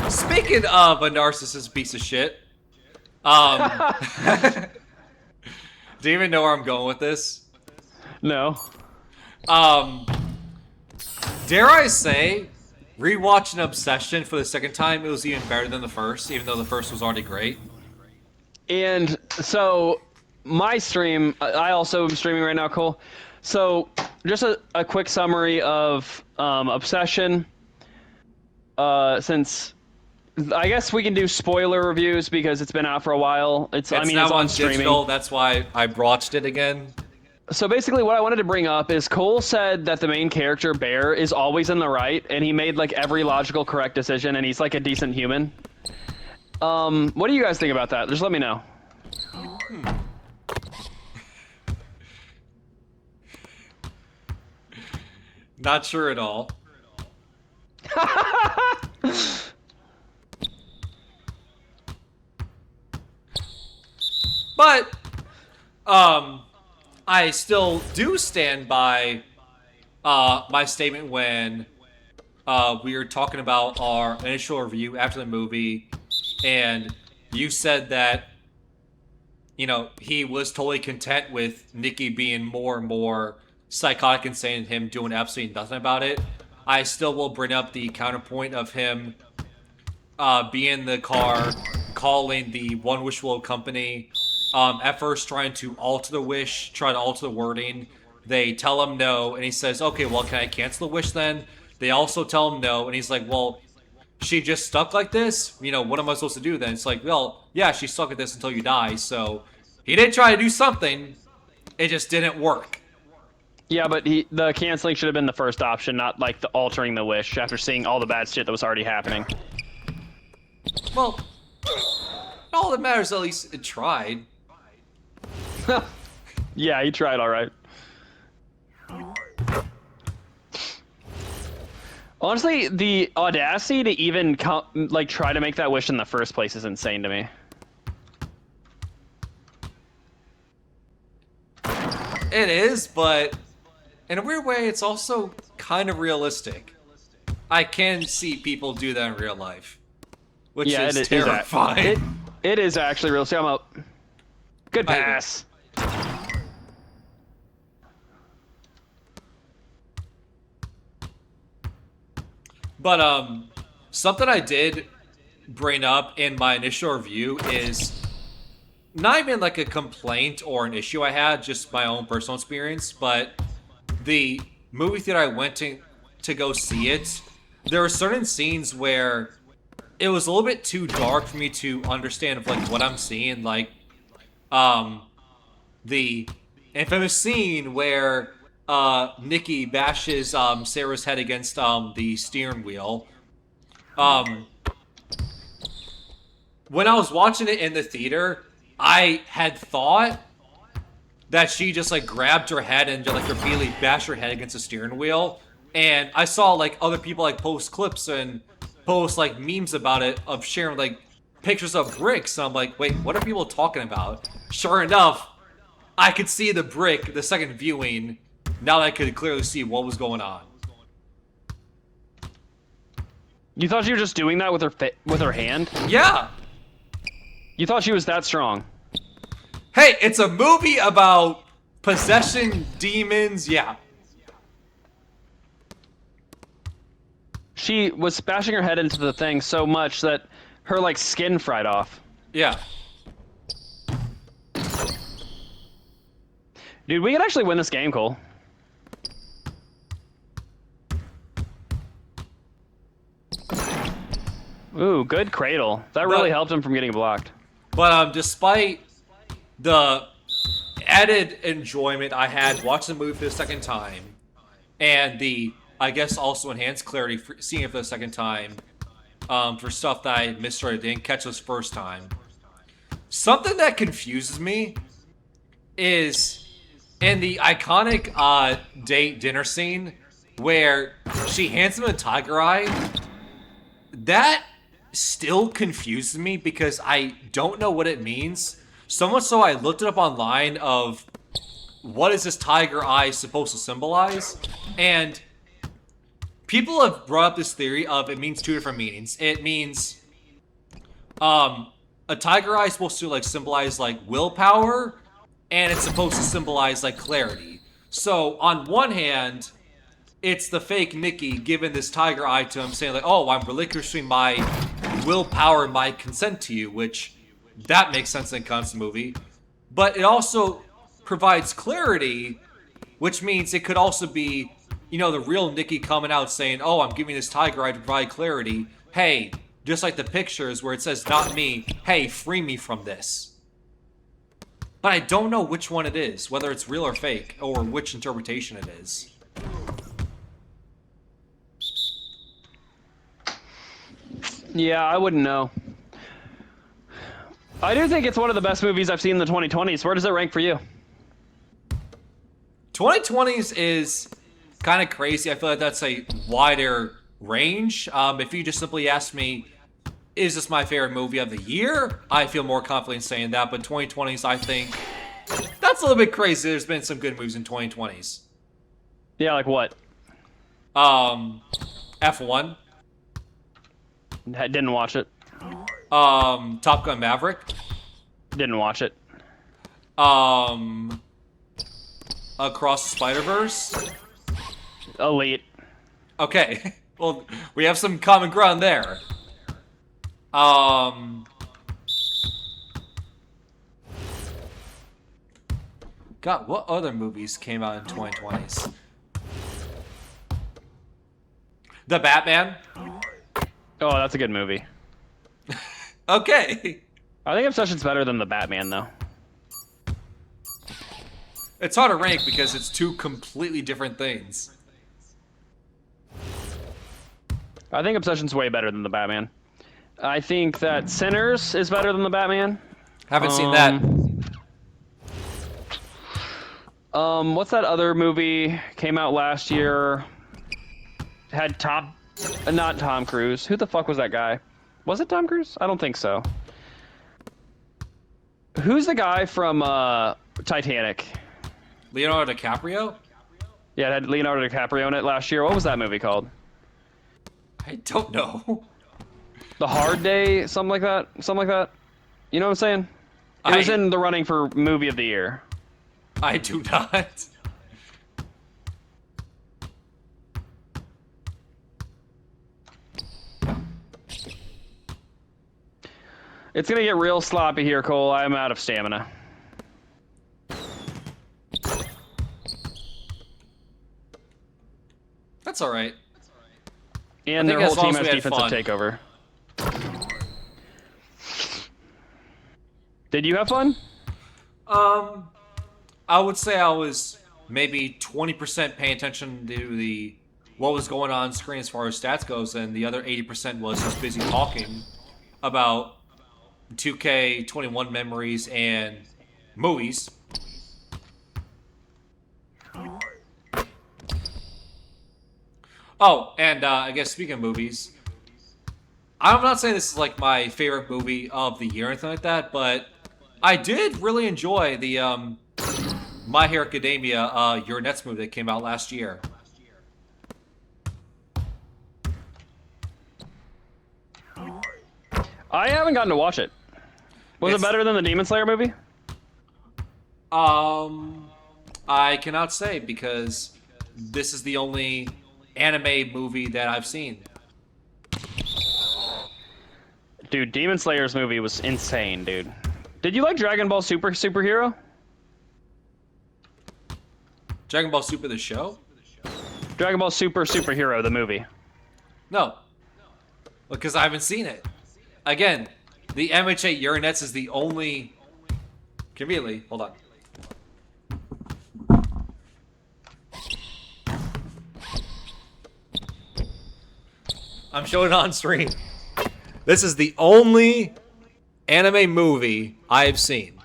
Speaking of a narcissist piece of shit, do you even know where I'm going with this? No. Dare I say, rewatching Obsession for the second time, it was even better than the first, even though the first was already great. And so, my stream, I also am streaming right now, Cole. So, just a quick summary of Obsession. Since I guess we can do spoiler reviews because it's been out for a while. It's I mean, now it's on digital, streaming. that's why I watched it again. So basically, what I wanted to bring up is Cole said that the main character, Bear, is always in the right, and he made like every logical correct decision, and he's like a decent human. What do you guys think about that? Just let me know. Not sure at all. But, I still do stand by my statement when we were talking about our initial review after the movie, and you said that, you know, he was totally content with Nikki being more and more psychotic and saying him doing absolutely nothing about it. I still will bring up the counterpoint of him being in the car, calling the One Wish World company, at first trying to alter the wish, try to alter the wording. They tell him no, and he says, okay, well, can I cancel the wish then? They also tell him no, and he's like, well, she just stuck like this? You know, what am I supposed to do then? It's like, well, yeah, she's stuck like this until you die, so he did try to do something, it just didn't work. Yeah, but the canceling should have been the first option, not like the altering the wish after seeing all the bad shit that was already happening. Well, all that matters, at least it tried. Yeah, he tried all right. Honestly, the audacity to even like try to make that wish in the first place is insane to me. It is, but in a weird way, it's also kind of realistic. I can see people do that in real life, which is terrifying. It is actually realistic. I'm up. Good pass. But something I did bring up in my initial review is not even like a complaint or an issue I had, just my own personal experience, but the movie theater I went to go see it, there were certain scenes where it was a little bit too dark for me to understand of like what I'm seeing, like the infamous scene where Nikki bashes Sarah's head against the steering wheel. When I was watching it in the theater, I had thought that she just like grabbed her head and just, like repeatedly bashed her head against the steering wheel. And I saw like other people like post clips and post like memes about it of sharing like pictures of bricks. And I'm like, wait, what are people talking about? Sure enough, I could see the brick the second viewing. Now that I could clearly see what was going on. You thought she was just doing that with her hand? Yeah. You thought she was that strong? Hey, it's a movie about possession, demons, yeah. She was bashing her head into the thing so much that her like skin fried off. Yeah. Dude, we could actually win this game, Cole. Ooh, good cradle. That really helped him from getting blocked. But despite the added enjoyment I had watching the movie for the second time, and the, I guess, also enhanced clarity for seeing it for the second time, for stuff that I missed or didn't catch this first time, something that confuses me is in the iconic date dinner scene where she hands him a tiger eye. That still confuses me because I don't know what it means. So much so I looked it up online of what is this tiger eye supposed to symbolize? And people have brought up this theory of it means two different meanings. It means a tiger eye is supposed to like symbolize like willpower, and it's supposed to symbolize like clarity. So on one hand, it's the fake Nikki giving this tiger eye to him, saying like, "Oh, I'm relinquishing my willpower and my consent to you," which that makes sense in the concept movie. But it also provides clarity, which means it could also be, you know, the real Nikki coming out saying, "Oh, I'm giving this tiger eye to provide clarity. Hey, just like the pictures where it says not me. Hey, free me from this." But I don't know which one it is, whether it's real or fake, or which interpretation it is. Yeah, I wouldn't know. I do think it's one of the best movies I've seen in the 2020s. Where does it rank for you? 2020s is kind of crazy. I feel like that's a wider range. If you just simply ask me, is this my favorite movie of the year? I feel more confident saying that, but 2020s, I think that's a little bit crazy. There's been some good movies in 2020s. Yeah, like what? F1. I didn't watch it. Top Gun Maverick. Didn't watch it. Across the Spider-Verse. Elite. Okay. Well, we have some common ground there. God, what other movies came out in 2020s? The Batman. Oh, that's a good movie. Okay. I think Obsession's better than The Batman, though. It's hard to rank because it's two completely different things. I think Obsession's way better than The Batman. I think that Sinners is better than The Batman. Haven't seen that. What's that other movie came out last year? Had not Tom Cruise. Who the fuck was that guy? Was it Tom Cruise? I don't think so. Who's the guy from Titanic? Leonardo DiCaprio? Yeah, it had Leonardo DiCaprio in it last year. What was that movie called? I don't know. The Hard Day, something like that. Something like that. You know what I'm saying? It was in the running for movie of the year. I do not. It's gonna get real sloppy here, Cole. I'm out of stamina. That's all right. And their whole team has defensive takeover. Did you have fun? I would say I was maybe 20% paying attention to what was going on screen as far as stats goes, and the other 80% was just busy talking about 2K21 memories and movies. Oh, and I guess speaking of movies, I'm not saying this is like my favorite movie of the year or anything like that, but I did really enjoy the My Hero Academia Your Nets movie that came out last year. I haven't gotten to watch it. Was it better than the Demon Slayer movie? I cannot say because this is the only anime movie that I've seen. Dude, Demon Slayer's movie was insane, dude. Did you like Dragon Ball Superhero? Dragon Ball Super the show? Dragon Ball Super Superhero, the movie. No. Because I haven't seen it. Again, the MHA Uranets is the only... Conveniently, hold on. I'm showing it on stream. This is the only anime movie I've seen.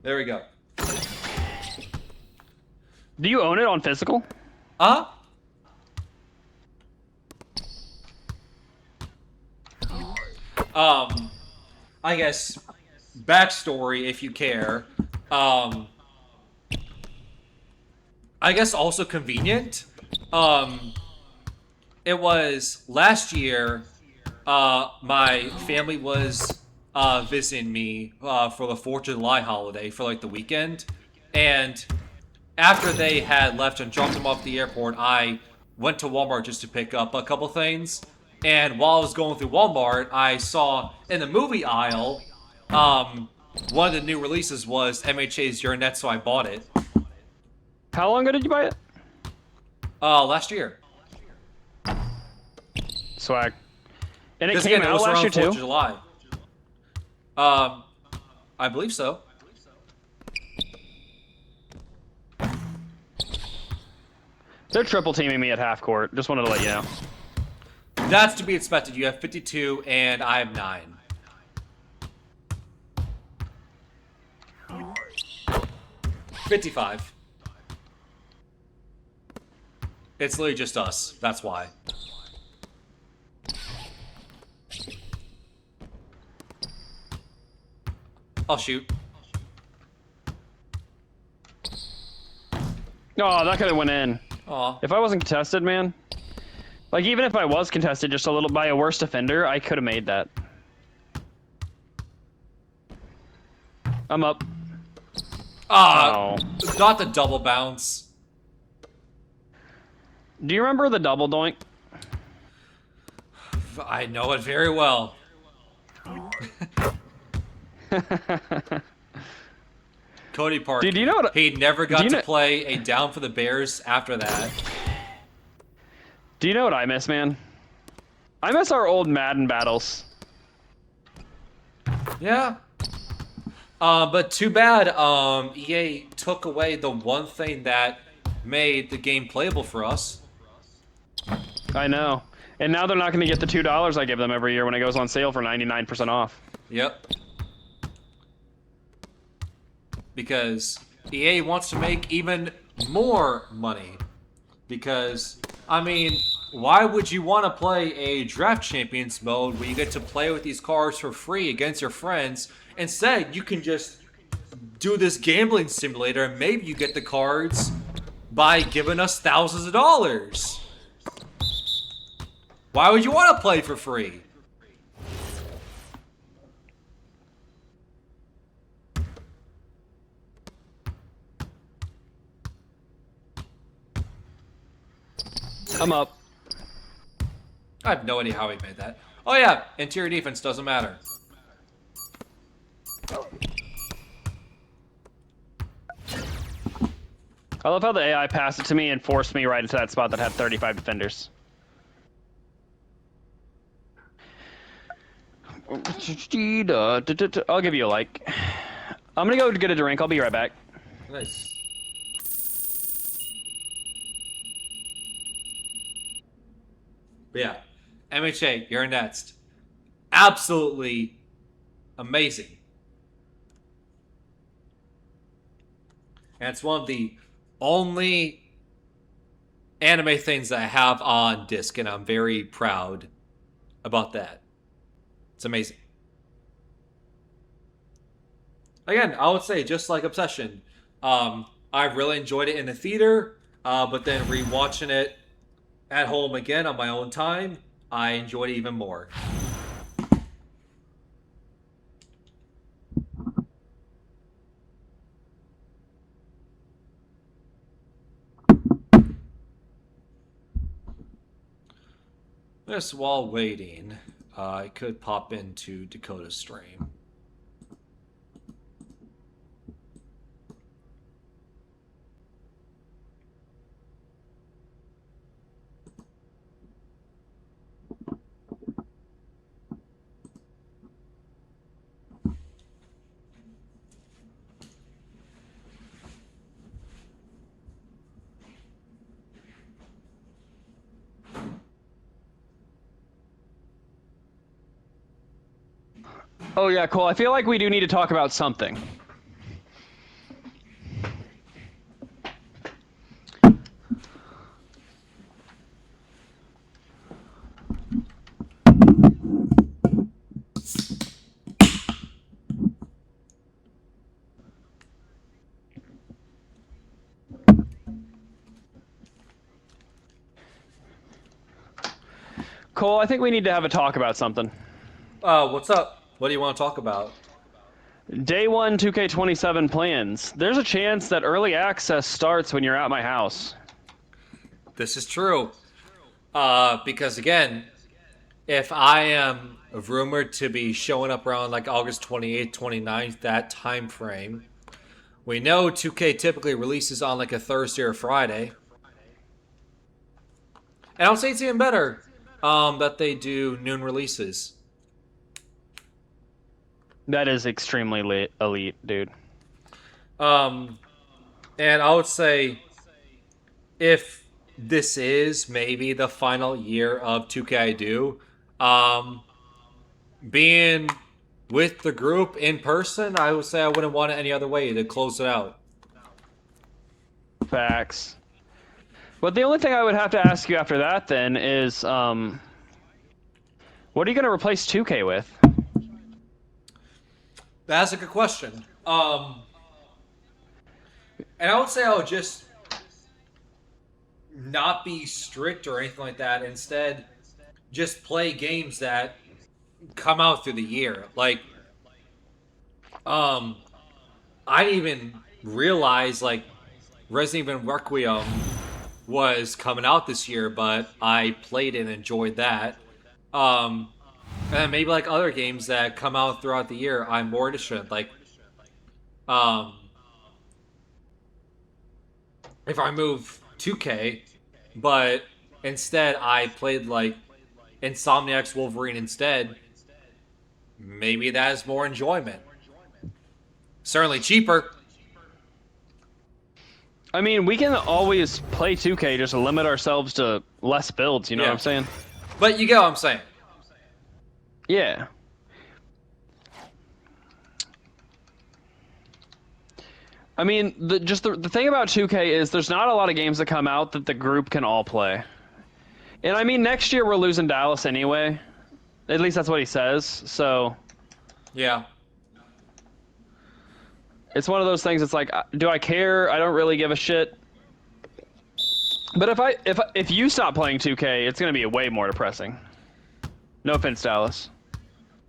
There we go. Do you own it on physical? Uh-huh. I guess backstory if you care. I guess also convenient. It was last year. My family was visiting me for the 4th of July holiday for like the weekend, and after they had left and dropped them off at the airport, I went to Walmart just to pick up a couple things. And while I was going through Walmart, I saw in the movie aisle, one of the new releases was MHA's Uranette, so I bought it. How long ago did you buy it? Last year. Swag. And it Because came again, it out was last around year 4th of too? July. I believe so. They're triple teaming me at half court. Just wanted to let you know. That's to be expected. You have 52 and I have 9. $55. It's literally just us. That's why. I'll shoot. Oh, that could have went in. Aw. If I wasn't contested, man. Like, even if I was contested just a little by a worse defender, I could have made that. I'm up. Ah, Oh. not the double bounce. Do you remember the double doink? I know it very well. Cody Park. Dude, do you know what? He never got do you to know- play a down for the Bears after that. Do you know what I miss, man? I miss our old Madden battles. Yeah. But too bad EA took away the one thing that made the game playable for us. I know. And now they're not going to get the $2 I give them every year when it goes on sale for 99% off. Yep. Because EA wants to make even more money. Because, I mean, why would you want to play a Draft Champions mode where you get to play with these cards for free against your friends? Instead, you can just do this gambling simulator and maybe you get the cards by giving us thousands of dollars. Why would you want to play for free? I'm up. I have no idea how he made that. Oh yeah, interior defense doesn't matter. I love how the AI passed it to me and forced me right into that spot that had 35 defenders. I'll give you a like. I'm gonna go get a drink. I'll be right back. Nice. But yeah, MHA, you're next. Absolutely amazing. And it's one of the only anime things that I have on disc, and I'm very proud about that. It's amazing. Again, I would say just like Obsession, I really enjoyed it in the theater, but then rewatching it at home again on my own time, I enjoyed it even more. Just while waiting, I could pop into Dakota's stream. Oh yeah, Cole. I feel like we do need to talk about something. Cole, I think we need to have a talk about something. What's up? What do you want to talk about? Day 1 2K27 plans. There's a chance that early access starts when you're at my house. This is true. Because again, if I am rumored to be showing up around like August 28th, 29th, that time frame, we know 2K typically releases on like a Thursday or Friday. And I would say it's even better that they do noon releases. That is extremely elite, dude. And I would say if this is maybe the final year of 2K I do, being with the group in person, I would say I wouldn't want it any other way to close it out. Facts. But the only thing I would have to ask you after that then is, what are you going to replace 2K with? That's a good question. And I would say I would just not be strict or anything like that. Instead, just play games that come out through the year. Like, I didn't even realize like Resident Evil Requiem was coming out this year, but I played and enjoyed that. And maybe like other games that come out throughout the year, I'm more interested in. Like, if I move 2K, but instead I played like Insomniac's Wolverine instead, maybe that is more enjoyment. Certainly cheaper. I mean, we can always play 2K, just limit ourselves to less builds, you know what I'm saying? But you get what I'm saying. Yeah. I mean, the thing about 2K is there's not a lot of games that come out that the group can all play. And I mean, next year we're losing Dallas anyway. At least that's what he says, so... Yeah. It's one of those things, it's like, do I care? I don't really give a shit. But if you stop playing 2K, it's going to be way more depressing. No offense, Dallas.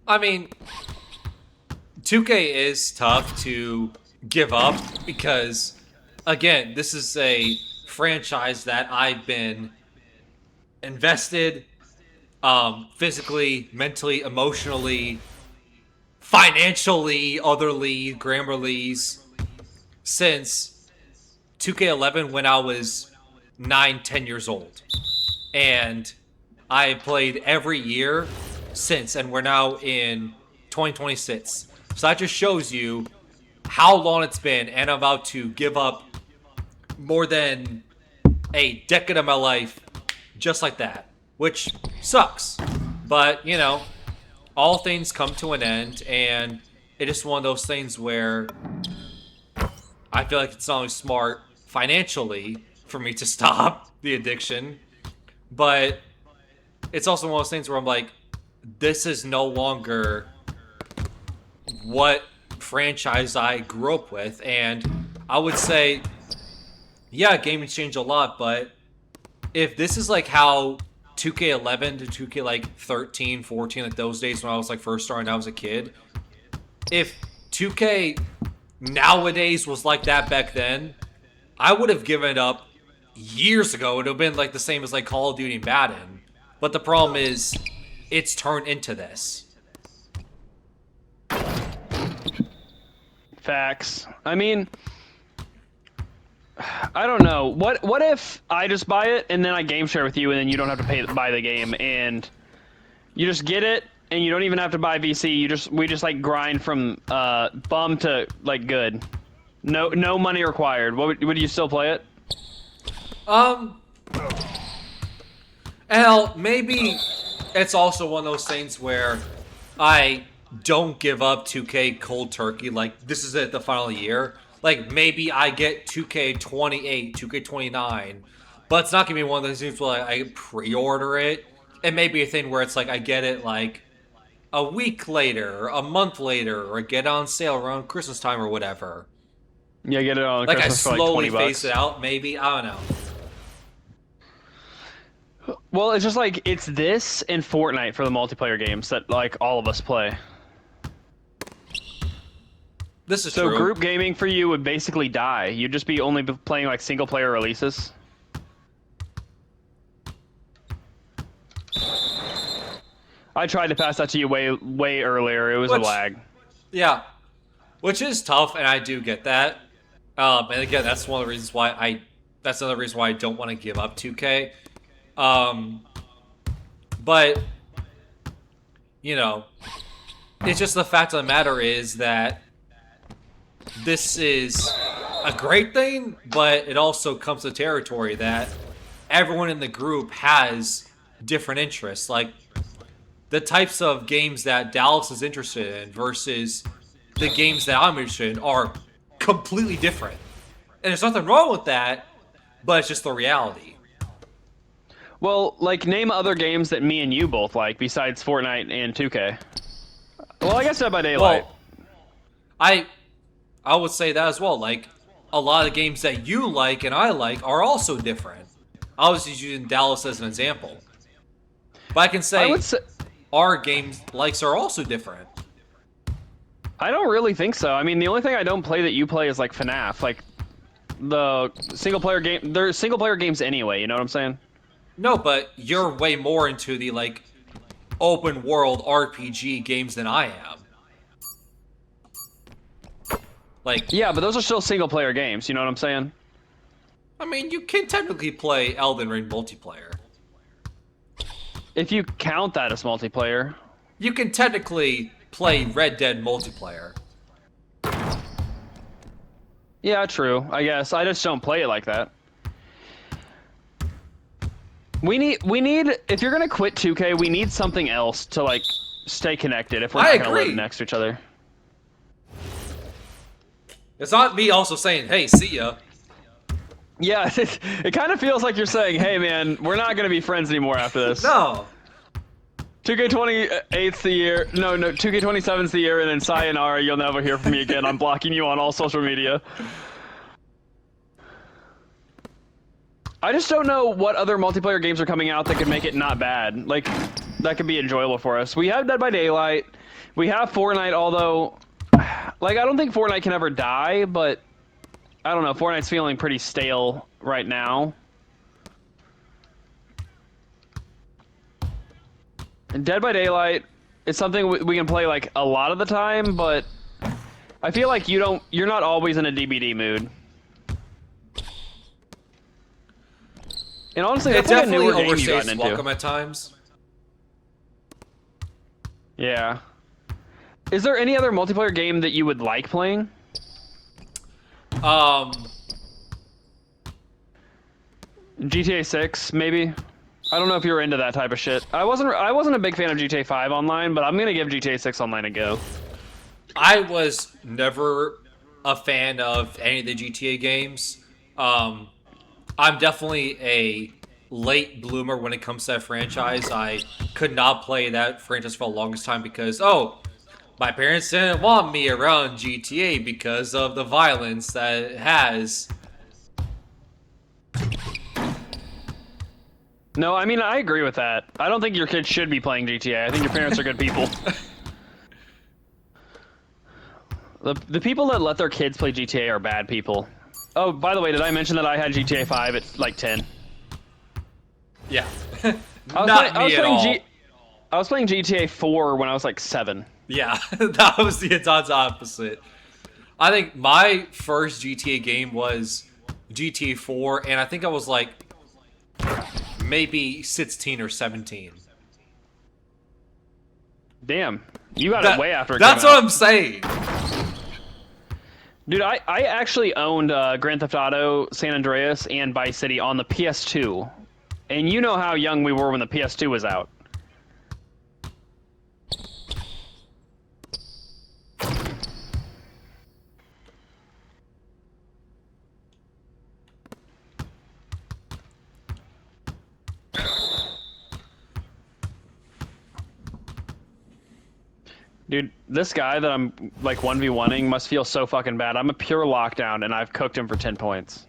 I mean, 2K is tough to give up because, again, this is a franchise that I've been invested physically, mentally, emotionally, financially, otherly, Grammarly's since 2K11 when I was 9-10 years old. And I played every year since, and we're now in 2026. So that just shows you how long it's been, and I'm about to give up more than a decade of my life just like that, which sucks. But, you know, all things come to an end, and it is one of those things where I feel like it's not only smart financially for me to stop the addiction, but it's also one of those things where I'm like, this is no longer what franchise I grew up with. And I would say, yeah, gaming's changed a lot, but if this is like how 2K11 to 2K like 13, 14, like those days when I was like first starting out as a kid, if 2K nowadays was like that back then, I would have given it up years ago. It would have been like the same as like Call of Duty and Madden. But the problem is, it's turned into this. Facts. I mean, I don't know. What if I just buy it and then I game share with you and then you don't have to buy the game and you just get it and you don't even have to buy VC. We just like grind from bum to like good. No money required. Would you still play it? Hell, maybe it's also one of those things where I don't give up 2K cold turkey. Like, this is it, the final year. Like, maybe I get 2K28, 2K29, but it's not gonna be one of those things where I pre-order it. It may be a thing where it's like I get it like a week later, a month later, or get it on sale around Christmas time or whatever. Yeah, get it on Like Christmas I for slowly like $20. phase it out, maybe. I don't know. Well, it's just like it's this and Fortnite for the multiplayer games that like all of us play. This is So true. group gaming for you would basically die. You'd just be only playing like single player releases. I tried to pass that to you way earlier. It was a Which- lag. Yeah, which is tough, and I do get that. And again, that's one of the reasons why That's another reason why I don't want to give up 2K. But you know, it's just the fact of the matter is that this is a great thing, but it also comes with territory that everyone in the group has different interests. Like the types of games that Dallas is interested in versus the games that I'm interested in are completely different. And there's nothing wrong with that, but it's just the reality. Well, like name other games that me and you both like besides Fortnite and 2K. Well, I guess Dead by Daylight. Well, I would say that as well. Like a lot of games that you like and I like are also different. I was just using Dallas as an example. But I can say, I would say our game likes are also different. I don't really think so. I mean, the only thing I don't play that you play is like FNAF. Like the single player game. They're single player games anyway. You know what I'm saying? No, but you're way more into the like open world RPG games than I am. Like, Yeah, but those are still single player games. You know what I'm saying? I mean, you can technically play Elden Ring multiplayer. If you count that as multiplayer. You can technically play Red Dead multiplayer. Yeah, true. I guess I just don't play it like that. We need. If you're gonna quit 2K, we need something else to like stay connected. If we're I not gonna live agree. next to each other. It's not me also saying, hey, see ya. Yeah, it kind of feels like you're saying, "Hey, man, we're not gonna be friends anymore after this." No. 2K28's the year. No, 2K27's the year, and then sayonara. You'll never hear from me again. I'm blocking you on all social media. I just don't know what other multiplayer games are coming out that could make it not bad. Like, that could be enjoyable for us. We have Dead by Daylight. We have Fortnite, although, like, I don't think Fortnite can ever die, but I don't know. Fortnite's feeling pretty stale right now. And Dead by Daylight is something we can play, like, a lot of the time, but I feel like you're not always in a DBD mood. And honestly, It that's like a definitely newer game you've overstays gotten into. welcome at times. Yeah. Is there any other multiplayer game that you would like playing? GTA 6, maybe? I don't know if you're into that type of shit. I wasn't a big fan of GTA 5 online, but I'm gonna give GTA 6 online a go. I was never a fan of any of the GTA games. I'm definitely a late bloomer when it comes to that franchise. I could not play that franchise for the longest time because, my parents didn't want me around GTA because of the violence that it has. No, I mean, I agree with that. I don't think your kids should be playing GTA. I think your parents are good people. The people that let their kids play GTA are bad people. Oh, by the way, did I mention that I had GTA 5 at like 10? Yeah. I was playing GTA 4 when I was like 7. Yeah, that was the exact opposite. I think my first GTA game was GTA 4, and I think I was like maybe 16 or 17. Damn, you got it way after it That's came out. what I'm saying. Dude, I actually owned Grand Theft Auto, San Andreas, and Vice City on the PS2. And you know how young we were when the PS2 was out. Dude, this guy that I'm like 1v1ing must feel so fucking bad. I'm a pure lockdown and I've cooked him for 10 points.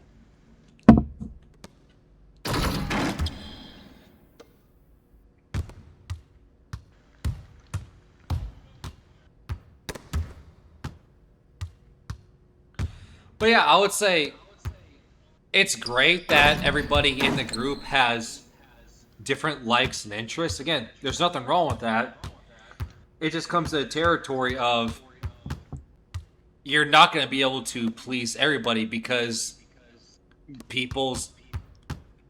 But yeah, I would say it's great that everybody in the group has different likes and interests. Again, there's nothing wrong with that. It just comes to the territory of you're not going to be able to please everybody because people's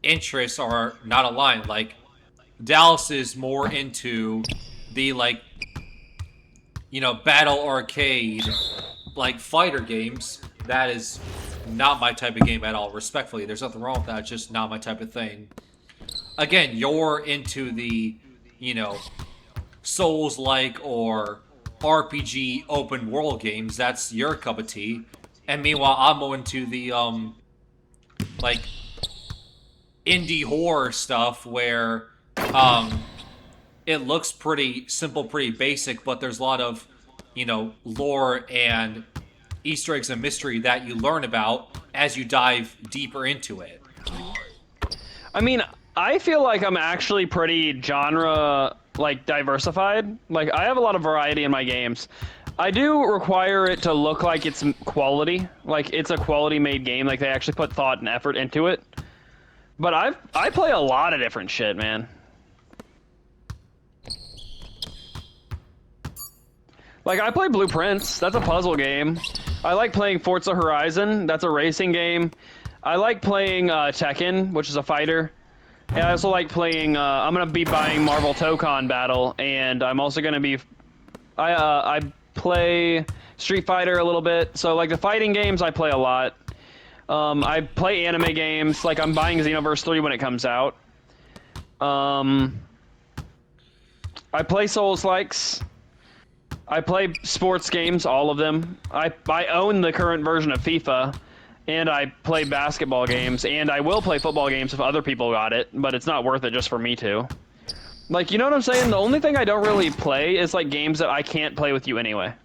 interests are not aligned. Like, Dallas is more into the, like, you know, battle arcade, like, fighter games. That is not my type of game at all, respectfully. There's nothing wrong with that. It's just not my type of thing. Again, you're into the, you know, Souls-like or RPG open world games. That's your cup of tea. And meanwhile, I'm more into the, like, indie horror stuff where, it looks pretty simple, pretty basic, but there's a lot of, you know, lore and Easter eggs and mystery that you learn about as you dive deeper into it. I mean, I feel like I'm actually pretty genre, like, diversified. Like, I have a lot of variety in my games. I do require it to look like it's quality. Like, it's a quality-made game. Like, they actually put thought and effort into it. But I play a lot of different shit, man. Like, I play Blueprints. That's a puzzle game. I like playing Forza Horizon. That's a racing game. I like playing Tekken, which is a fighter. And I also like playing, I'm going to be buying Marvel Tokon Battle, and I'm also going to be, I play Street Fighter a little bit. So, like, the fighting games, I play a lot. I play anime games, like, I'm buying Xenoverse 3 when it comes out. I play Souls-likes. I play sports games, all of them. I own the current version of FIFA. And I play basketball games, and I will play football games if other people got it, but it's not worth it just for me to. Like, you know what I'm saying? The only thing I don't really play is, like, games that I can't play with you anyway.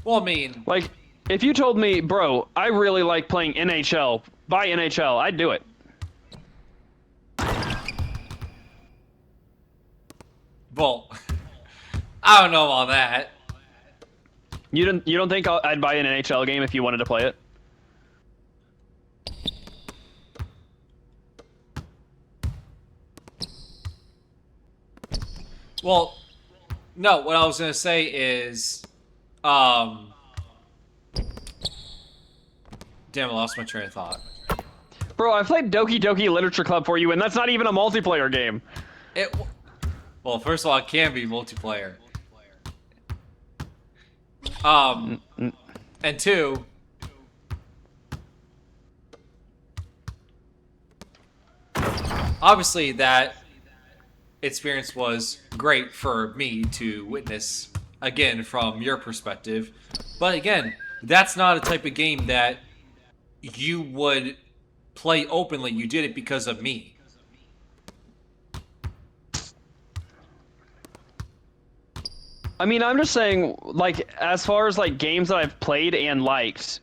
Well, I mean, Like, if you told me, bro, I really like playing NHL, buy NHL, I'd do it. well, I don't know about that. You don't think I'd buy an NHL game if you wanted to play it? Well, no, what I was going to say is, damn, I lost my train of thought. Bro, I played Doki Doki Literature Club for you, and that's not even a multiplayer game. Well, first of all, it can be multiplayer. And two, obviously that experience was great for me to witness again from your perspective. But again, that's not a type of game that you would play openly. You did it because of me. I mean, I'm just saying, like, as far as, like, games that I've played and liked,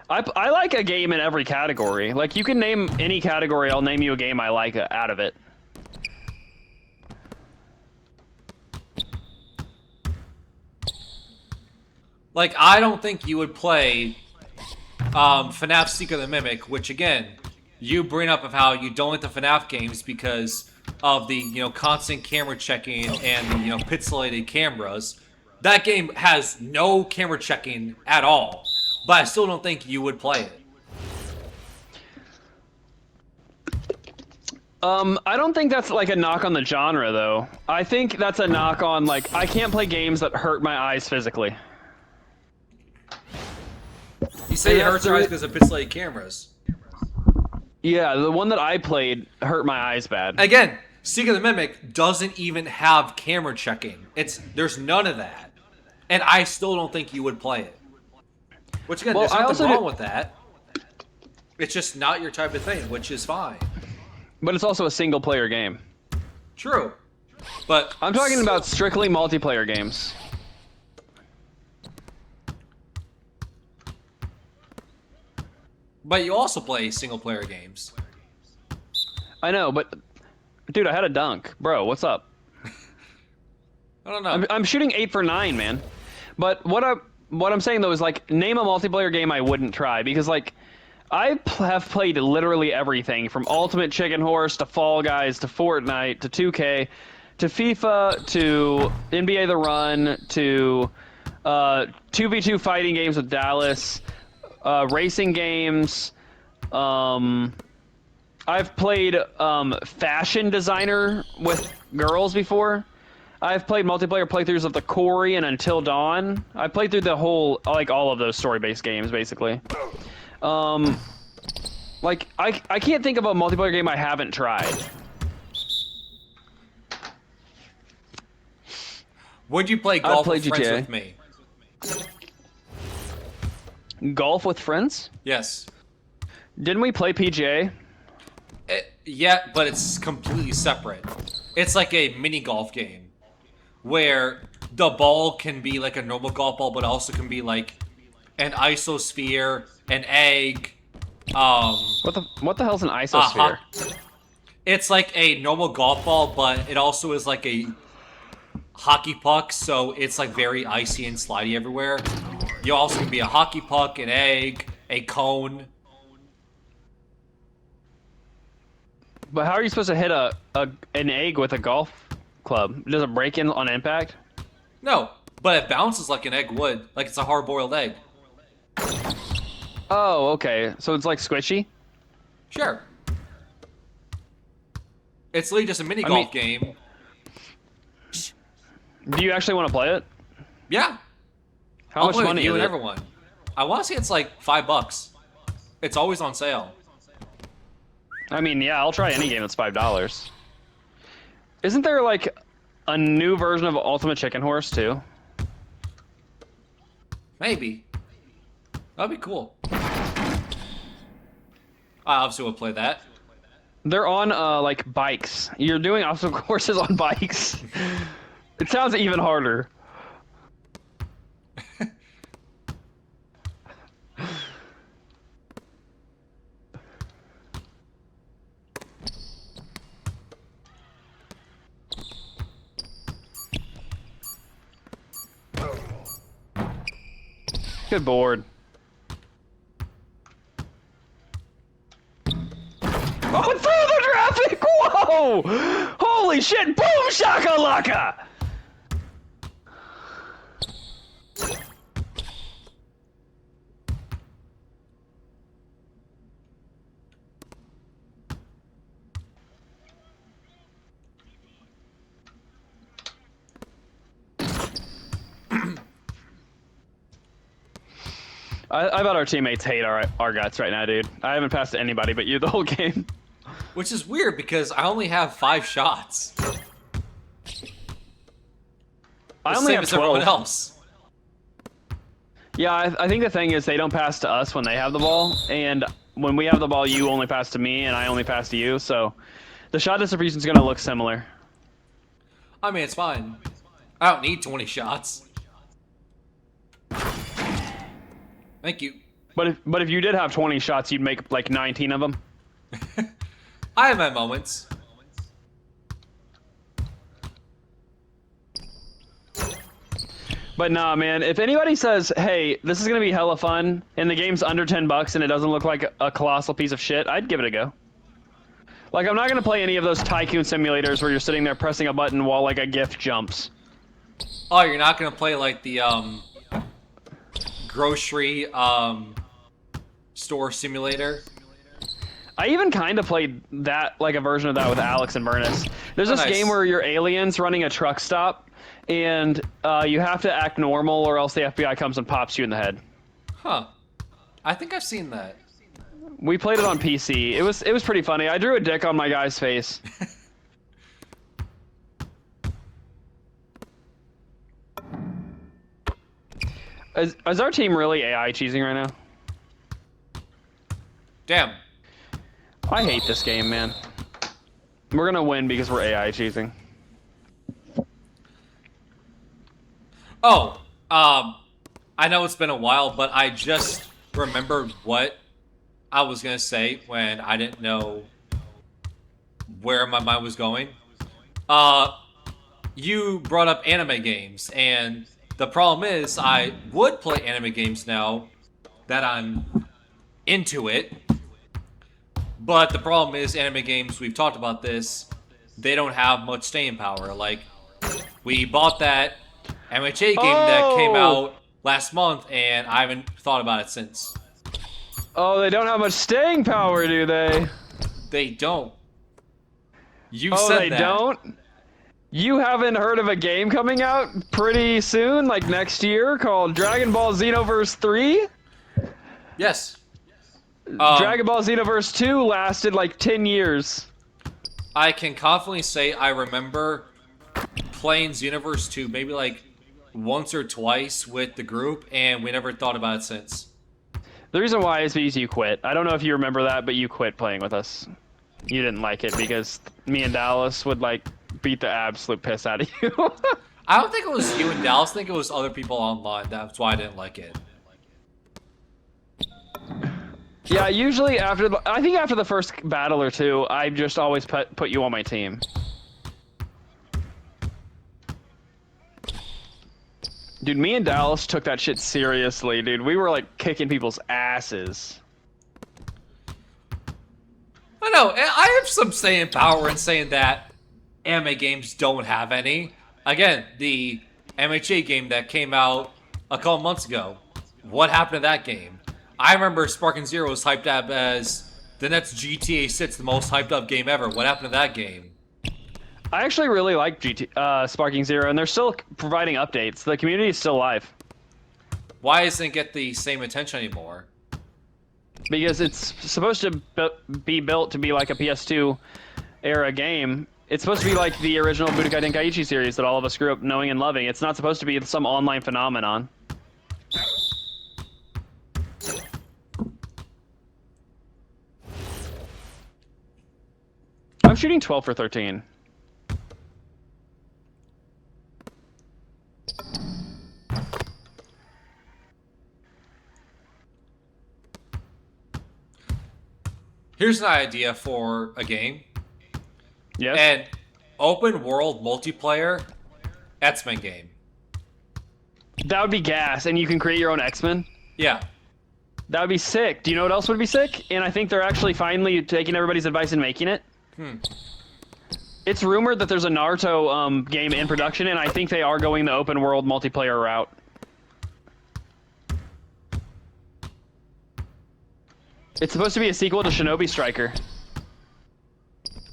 I like a game in every category. Like, you can name any category, I'll name you a game I like out of it. Like, I don't think you would play FNAF Seek of the Mimic, which, again, you bring up of how you don't like the FNAF games because of the, you know, constant camera checking and the, you know, pixelated cameras. That game has no camera checking at all, but I still don't think you would play it. I don't think that's, like, a knock on the genre, though. I think that's a knock on, like, I can't play games that hurt my eyes physically. You say it hurts your eyes because of pixelated cameras. Yeah, the one that I played hurt my eyes bad. Again, Seek of the Mimic doesn't even have camera checking. There's none of that. And I still don't think you would play it. Which, again, Well, there's nothing wrong with that. It's just not your type of thing, which is fine. But it's also a single-player game. True. But I'm talking about strictly multiplayer games. But you also play single player games. I know, but dude, I had a dunk, bro. What's up? I don't know. I'm shooting 8 for 9, man. But what I'm saying though is like name a multiplayer game I wouldn't try because like have played literally everything from Ultimate Chicken Horse to Fall Guys to Fortnite to 2K to FIFA to NBA The Run to 2v2 fighting games with Dallas, racing games. I've played fashion designer with girls before. I've played multiplayer playthroughs of The Quarry and Until Dawn. I played through the whole, like all of those story-based games, basically. Like, I can't think of a multiplayer game I haven't tried. Would you play golf played with friends GTA. with me? Golf with friends? Yes. Didn't we play PGA? Yeah, but it's completely separate. It's like a mini golf game where the ball can be like a normal golf ball, but also can be like an isosphere, an egg. What the hell's an isosphere? It's like a normal golf ball, but it also is like a hockey puck, so it's like very icy and slidey everywhere. You also can be a hockey puck, an egg, a cone. But how are you supposed to hit an egg with a golf club? Does it break in on impact? No, but it bounces like an egg would, like it's a hard-boiled egg. Oh, okay. So it's like squishy? Sure. It's literally just a mini golf game. Do you actually want to play it? Yeah. How I'll much play with money you is and it? everyone. I want to say it's like $5. It's always on sale. I mean, yeah, I'll try any game that's $5. Isn't there like a new version of Ultimate Chicken Horse too? Maybe. That'd be cool. I obviously would play that. They're on like bikes. You're doing obstacle courses on bikes. It sounds even harder. Good board. Oh, through the traffic! Whoa! Holy shit! Boom shakalaka! I bet our teammates hate our guts right now, dude. I haven't passed to anybody but you the whole game. Which is weird because I only have 5 shots. I The only same have as everyone 12. else. Yeah, I think the thing is they don't pass to us when they have the ball, and when we have the ball, you only pass to me, and I only pass to you, so the shot distribution is going to look similar. I mean, it's fine. I don't need 20 shots. Thank you. But if you did have 20 shots, you'd make like 19 of them. I have my moments. But nah, man, if anybody says, hey, this is going to be hella fun, and the game's under $10 and it doesn't look like a colossal piece of shit, I'd give it a go. Like, I'm not going to play any of those tycoon simulators where you're sitting there pressing a button while, like, a GIF jumps. Oh, you're not gonna play like the grocery store simulator? I even kind of played that, like a version of that with Alex and Burnus. There's Oh, this nice. game where you're aliens running a truck stop, and you have to act normal or else the FBI comes and pops you in the head. Huh. I think I've seen that. We played it on PC. It was pretty funny. I drew a dick on my guy's face. Is our team really AI cheesing right now? Damn. I hate this game, man. We're gonna win because we're AI cheating. Oh, I know it's been a while, but I just remembered what I was gonna say when I didn't know where my mind was going. Uh, you brought up anime games, and the problem is I would play anime games now that I'm into it, but the problem is anime games, we've talked about this, they don't have much staying power. Like, we bought that MHA game that came Oh! out last month, and I haven't thought about it since. Oh, they don't have much staying power, do they? They don't. You Oh, said they that. don't? You haven't heard of a game coming out pretty soon, like next year, called Dragon Ball Xenoverse 3? Yes. Dragon Ball Xenoverse 2 lasted like 10 years. I can confidently say I remember playing Xenoverse 2 maybe like once or twice with the group, and we never thought about it since. The reason why is because you quit. I don't know if you remember that, but you quit playing with us. You didn't like it because me and Dallas would like beat the absolute piss out of you. I don't think it was you and Dallas. I think it was other people online. That's why I didn't like it. Yeah, usually I think after the first battle or two, I just always put you on my team. Dude, me and Dallas took that shit seriously, dude. We were like kicking people's asses. I know. I have some staying power in saying that anime games don't have any. Again, the MHA game that came out a couple months ago. What happened to that game? I remember Sparking Zero was hyped up as the next GTA 6, the most hyped up game ever. What happened to that game? I actually really like Sparking Zero, and they're still providing updates. The community is still alive. Why doesn't it get the same attention anymore? Because it's supposed to be built to be like a PS2 era game. It's supposed to be like the original Budokai Tenkaichi series that all of us grew up knowing and loving. It's not supposed to be some online phenomenon. I'm shooting 12 for 13. Here's an idea for a game. Yes? An open world multiplayer X-Men game. That would be gas, and you can create your own X-Men. Yeah. That would be sick. Do you know what else would be sick? And I think they're actually finally taking everybody's advice and making it. It's rumored that there's a Naruto game in production, and I think they are going the open world multiplayer route. It's supposed to be a sequel to Shinobi Striker.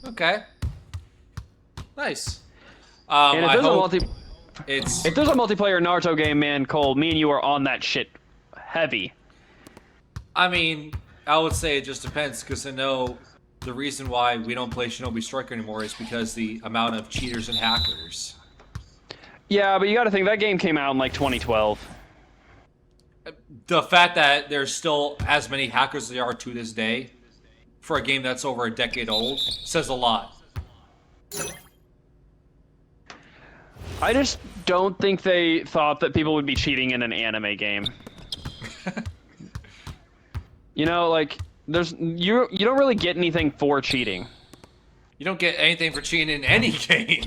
Okay. Nice. And if I there's, hope if there's a multiplayer Naruto game, man, Cole, me and you are on that shit heavy. I mean, I would say it just depends, because I know the reason why we don't play Shinobi Striker anymore is because the amount of cheaters and hackers. Yeah, but you gotta think, that game came out in like 2012. The fact that there's still as many hackers as there are to this day for a game that's over a decade old says a lot. I just don't think they thought that people would be cheating in an anime game. You know, like, you don't really get anything for cheating. You don't get anything for cheating in any game.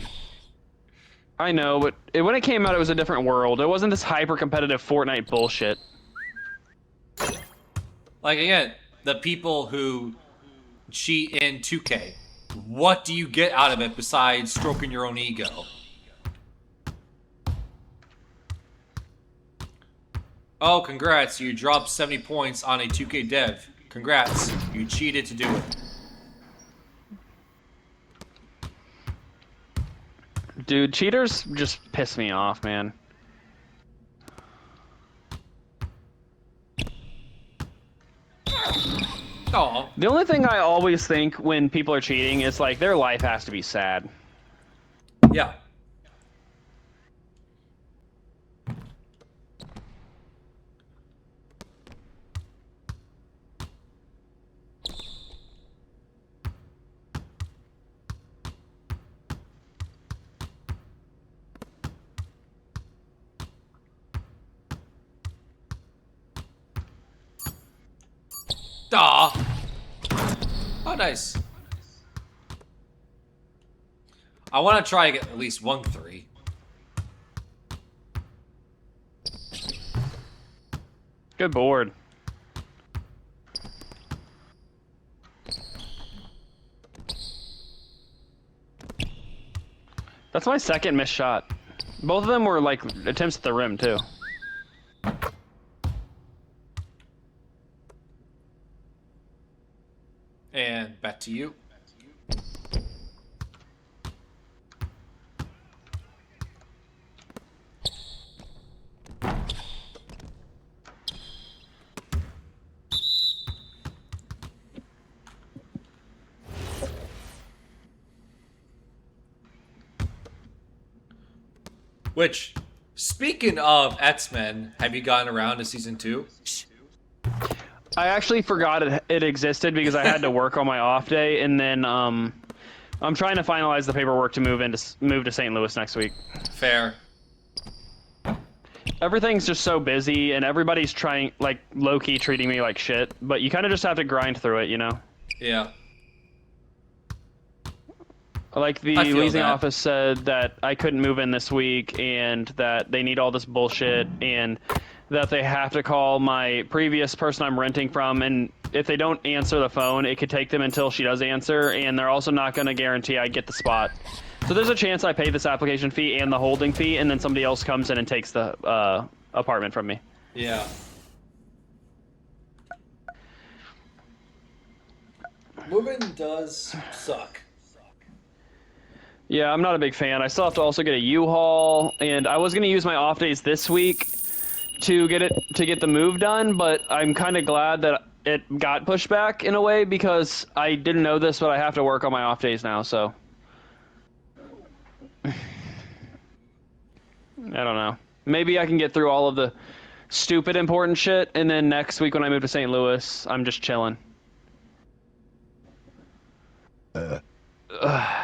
I know, but when it came out, it was a different world. It wasn't this hyper-competitive Fortnite bullshit. Like, again, the people who cheat in 2K, what do you get out of it besides stroking your own ego? Oh, congrats, you dropped 70 points on a 2K dev. Congrats, you cheated to do it. Dude, cheaters just piss me off, man. Oh, The only thing I always think when people are cheating is like their life has to be sad. yeah. Aw. Oh, nice. I want to try and get at least 1-3. Good board. That's my second missed shot. Both of them were like attempts at the rim too. And back to you. Which, speaking of X-Men, have you gotten around to season 2? I actually forgot it existed because I had to work on my off day, and then I'm trying to finalize the paperwork to move to St. Louis next week. Fair. Everything's just so busy, and everybody's trying, like, low-key treating me like shit, but you kind of just have to grind through it, you know? Yeah. Like, the I feel leasing that. office said that I couldn't move in this week, and that they need all this bullshit, and that they have to call my previous person I'm renting from, and if they don't answer the phone, it could take them until she does answer, and they're also not going to guarantee I get the spot. So there's a chance I pay this application fee and the holding fee, and then somebody else comes in and takes the apartment from me. Yeah. Moving does suck. Yeah, I'm not a big fan. I still have to also get a U-Haul, and I was going to use my off days this week to get the move done, but I'm kind of glad that it got pushed back in a way because I didn't know this, but I have to work on my off days now, so I don't know. Maybe I can get through all of the stupid important shit, and then next week when I move to St. Ugh.